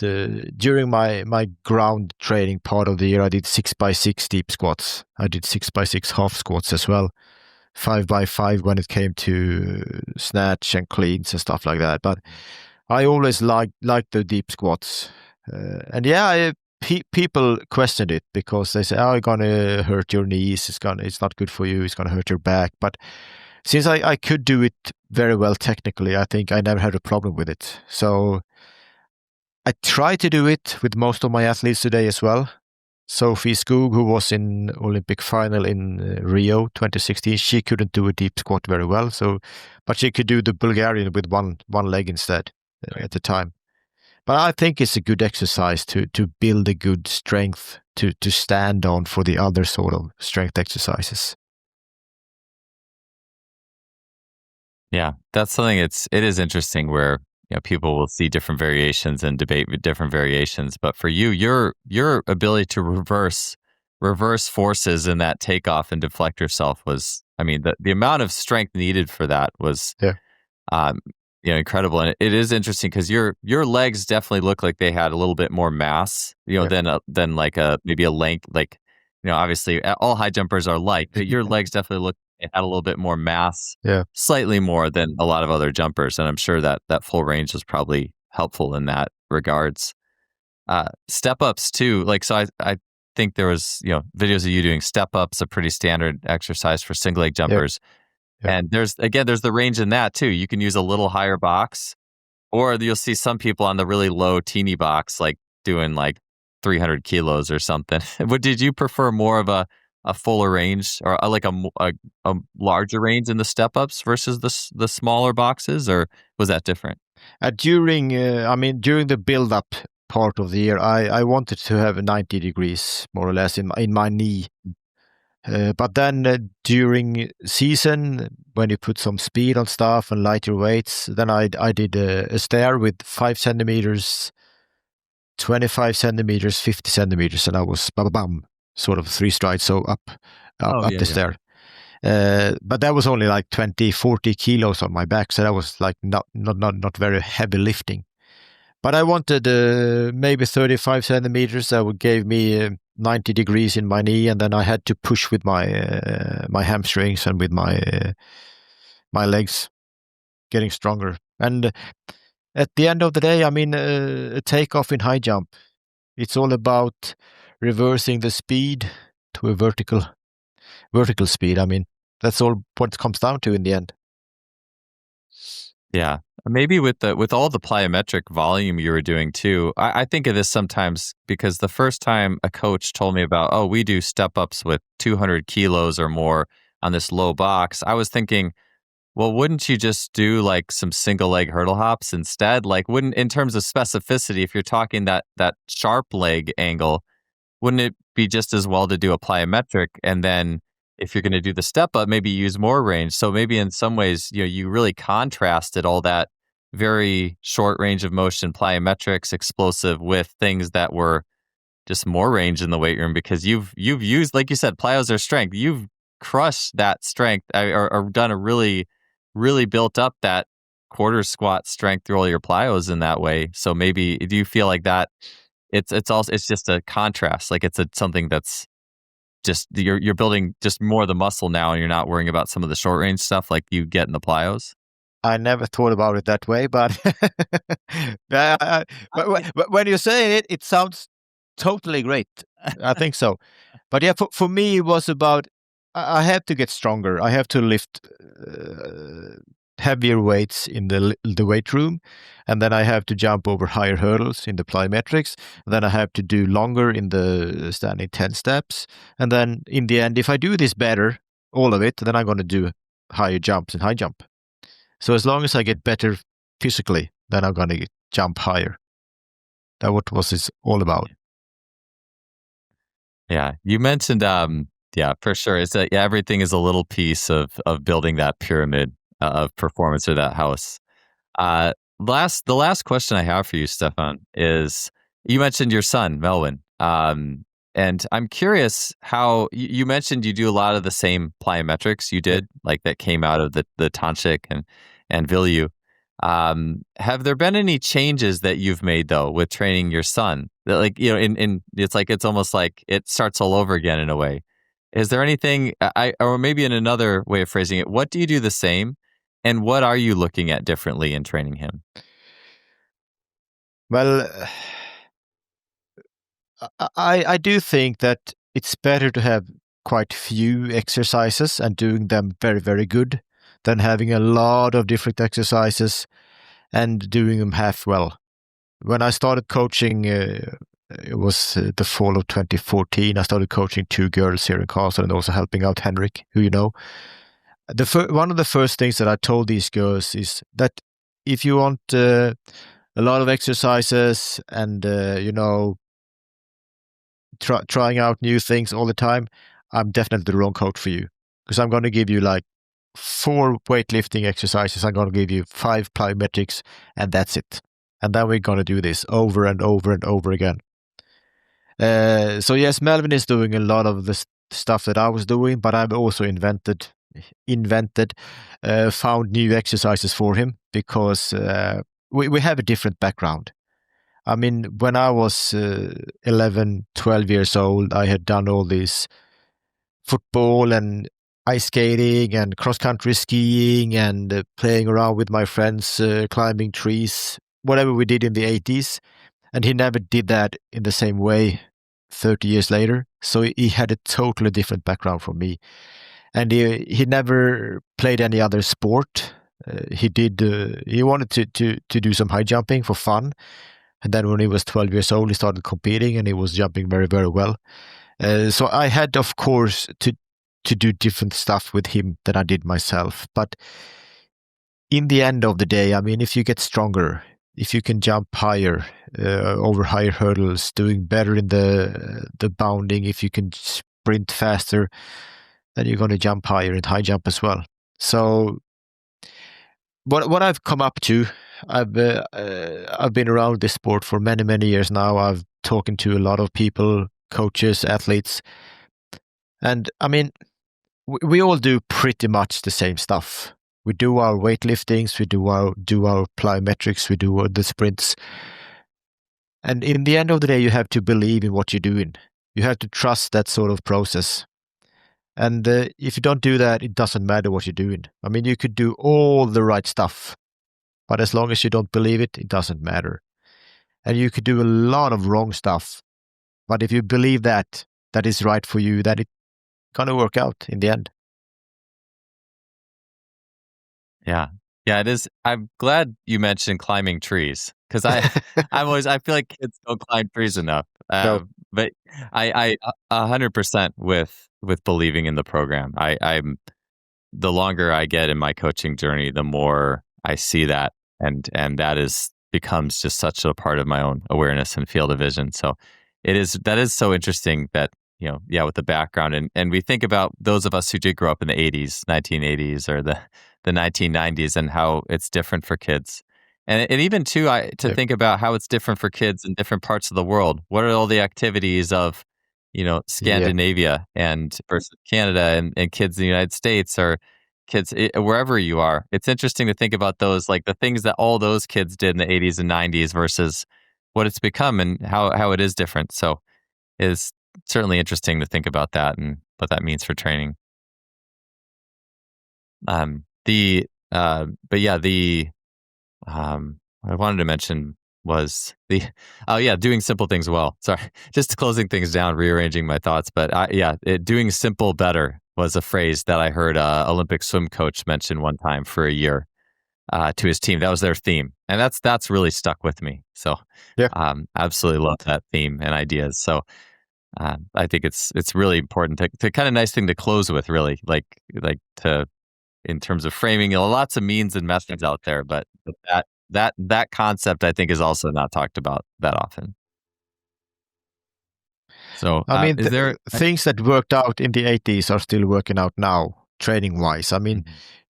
during my ground training part of the year, I did 6x6 deep squats. I did 6x6 half squats as well, 5x5 when it came to snatch and cleans and stuff like that. But I always liked the deep squats, and people questioned it because they say, "Oh, you're gonna hurt your knees. It's not good for you. It's gonna hurt your back." But since I could do it very well technically, I think I never had a problem with it. So I try to do it with most of my athletes today as well. Sophie Skog, who was in Olympic final in Rio 2016, she couldn't do a deep squat very well. But she could do the Bulgarian with one leg instead at the time. But I think it's a good exercise to build a good strength to stand on for the other sort of strength exercises. Yeah, that's something. It is interesting where people will see different variations and debate different variations. But for you, your ability to reverse forces in that takeoff and deflect yourself was, I mean, the amount of strength needed for that was, incredible. And it is interesting because your legs definitely look like they had a little bit more mass, than like maybe a length. Like, obviously all high jumpers are light, but your legs definitely look. It had a little bit more mass, slightly more than a lot of other jumpers. And I'm sure that full range was probably helpful in that regards. Step ups too. Like, so I think there was, videos of you doing step ups, a pretty standard exercise for single leg jumpers. And there's the range in that too. You can use a little higher box, or you'll see some people on the really low teeny box, like doing like 300 kilos or something. But did you prefer more of a fuller range, or like a larger range in the step ups versus the smaller boxes, or was that different? During the build up part of the year, I wanted to have 90 degrees more or less in my knee. But then during season, when you put some speed on stuff and lighter weights, then I did a stair with 5 centimeters, 25 centimeters, 50 centimeters, and I was bam, sort of 3 strides, so up the stair. But that was only like 20, 40 kilos on my back, so that was like not very heavy lifting. But I wanted maybe 35 centimeters. That gave me 90 degrees in my knee, and then I had to push with my hamstrings and with my legs, getting stronger. And at the end of the day, I mean, a takeoff in high jump, it's all about reversing the speed to a vertical speed. I mean, that's all what it comes down to in the end. Yeah. Maybe with all the plyometric volume you were doing too, I think of this sometimes because the first time a coach told me about, oh, we do step ups with 200 kilos or more on this low box, I was thinking, well, wouldn't you just do like some single leg hurdle hops instead? Like, wouldn't, in terms of specificity, if you're talking that sharp leg angle, wouldn't it be just as well to do a plyometric and then if you're going to do the step up, maybe use more range? So maybe in some ways, you really contrasted all that very short range of motion plyometrics explosive with things that were just more range in the weight room because you've used, like you said, plyos are strength. You've crushed that strength or done a really, really built up that quarter squat strength through all your plyos in that way. So maybe do you feel like that it's just a contrast, like it's something that's just you're building just more of the muscle now and you're not worrying about some of the short range stuff like you get in the plyos? I never thought about it that way, but but when you say it, it sounds totally great. I think so. But yeah, for me, it was about I have to get stronger. I have to lift heavier weights in the weight room, and then I have to jump over higher hurdles in the plyometrics. Then I have to do longer in the standing 10 steps, and then in the end, if I do this better, all of it, then I'm going to do higher jumps in high jump. So as long as I get better physically, then I'm going to jump higher. That's what was it's all about. Yeah, you mentioned, yeah, for sure. It's everything is a little piece of building that pyramid of performance or that house. The last question I have for you, Stefan, is you mentioned your son, Melvin. And I'm curious how you mentioned you do a lot of the same plyometrics you did, like that came out of the Tanchik and Vilju. Have there been any changes that you've made though with training your son? That like in it's almost like it starts all over again in a way. Is there anything or maybe in another way of phrasing it, what do you do the same, and what are you looking at differently in training him? Well, I do think that it's better to have quite few exercises and doing them very, very good than having a lot of different exercises and doing them half well. When I started coaching, it was the fall of 2014. I started coaching 2 girls here in Karlstad and also helping out Henrik, who you know. One of the first things that I told these girls is that if you want a lot of exercises and, trying out new things all the time, I'm definitely the wrong coach for you. Because I'm going to give you like 4 weightlifting exercises. I'm going to give you 5 plyometrics, and that's it. And then we're going to do this over and over and over again. So yes, Melvin is doing a lot of the stuff that I was doing, but I've also found new exercises for him because we have a different background. I mean, when I was 11, 12 years old, I had done all this football and ice skating and cross-country skiing and playing around with my friends, climbing trees, whatever we did in the 80s. And he never did that in the same way 30 years later. So he had a totally different background from me. And he never played any other sport. He wanted to do some high jumping for fun. And then when he was 12 years old, he started competing and he was jumping very, very well. So I had, of course, to do different stuff with him than I did myself. But in the end of the day, I mean, if you get stronger, if you can jump higher, over higher hurdles, doing better in the bounding, if you can sprint faster, then you're going to jump higher in high jump as well. So what I've come up to, I've been around this sport for many, many years now. I've talking to a lot of people, coaches, athletes. And I mean, we all do pretty much the same stuff. We do our weightliftings, we do our plyometrics, we do the sprints. And in the end of the day, you have to believe in what you're doing. You have to trust that sort of process. And if you don't do that, it doesn't matter what you're doing. I mean, you could do all the right stuff, But as long as you don't believe it, it doesn't matter. And you could do a lot of wrong stuff. But if you believe that is right for you, that it's going to work out in the end. Yeah. Yeah, it is. I'm glad you mentioned climbing trees because I feel like kids don't climb trees enough. No. But I 100% with believing in the program. I'm the longer I get in my coaching journey, the more I see that, and that becomes just such a part of my own awareness and field of vision. So that is so interesting that, with the background and we think about those of us who did grow up in the 80s, 1980s or the 1990s and how it's different for kids. And even too, think about how it's different for kids in different parts of the world. What are all the activities of, Scandinavia and versus Canada and kids in the United States or kids wherever you are? It's interesting to think about those, like the things that all those kids did in the 80s and 90s versus what it's become and how it is different. So it's certainly interesting to think about that and what that means for training. What I wanted to mention was doing simple things well. Sorry, just closing things down, rearranging my thoughts. But doing simple better was a phrase that I heard Olympic swim coach mention one time for a year to his team. That was their theme, and that's really stuck with me. So absolutely love that theme and ideas. So I think it's really important to kind of nice thing to close with, really, like to. In terms of framing, lots of means and methods out there, but that concept I think is also not talked about that often. So I mean, things that worked out in the 80s are still working out now, training wise. I mean,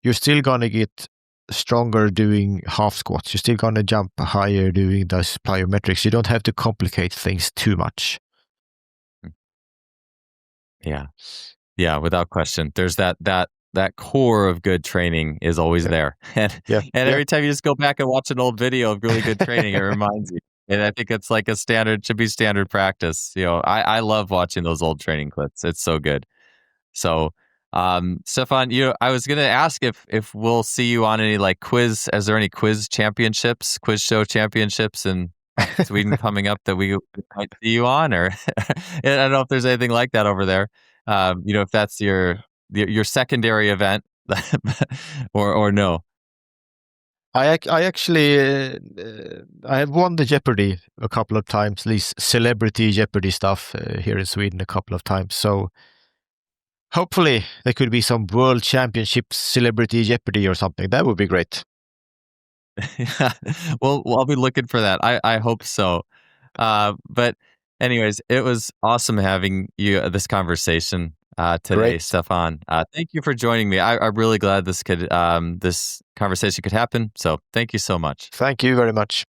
you're still going to get stronger doing half squats. You're still going to jump higher doing those plyometrics. You don't have to complicate things too much. Yeah, without question. There's that core of good training is always there. And every time you just go back and watch an old video of really good training, it reminds you. And I think it's like should be standard practice. I love watching those old training clips. It's so good. So, Stefan, I was going to ask if we'll see you on any quiz. Is there any quiz show championships in Sweden coming up that we might see you on? Or I don't know if there's anything like that over there. If that's your secondary event or no. I actually I have won the Jeopardy a couple of times, these celebrity Jeopardy stuff here in Sweden a couple of times. So hopefully there could be some world championship celebrity Jeopardy or something. That would be great. Yeah. Well, I'll be looking for that. I hope so. But anyways, it was awesome having you this conversation today, Great. Stefan. Thank you for joining me. I'm really glad this conversation could happen. So thank you so much. Thank you very much.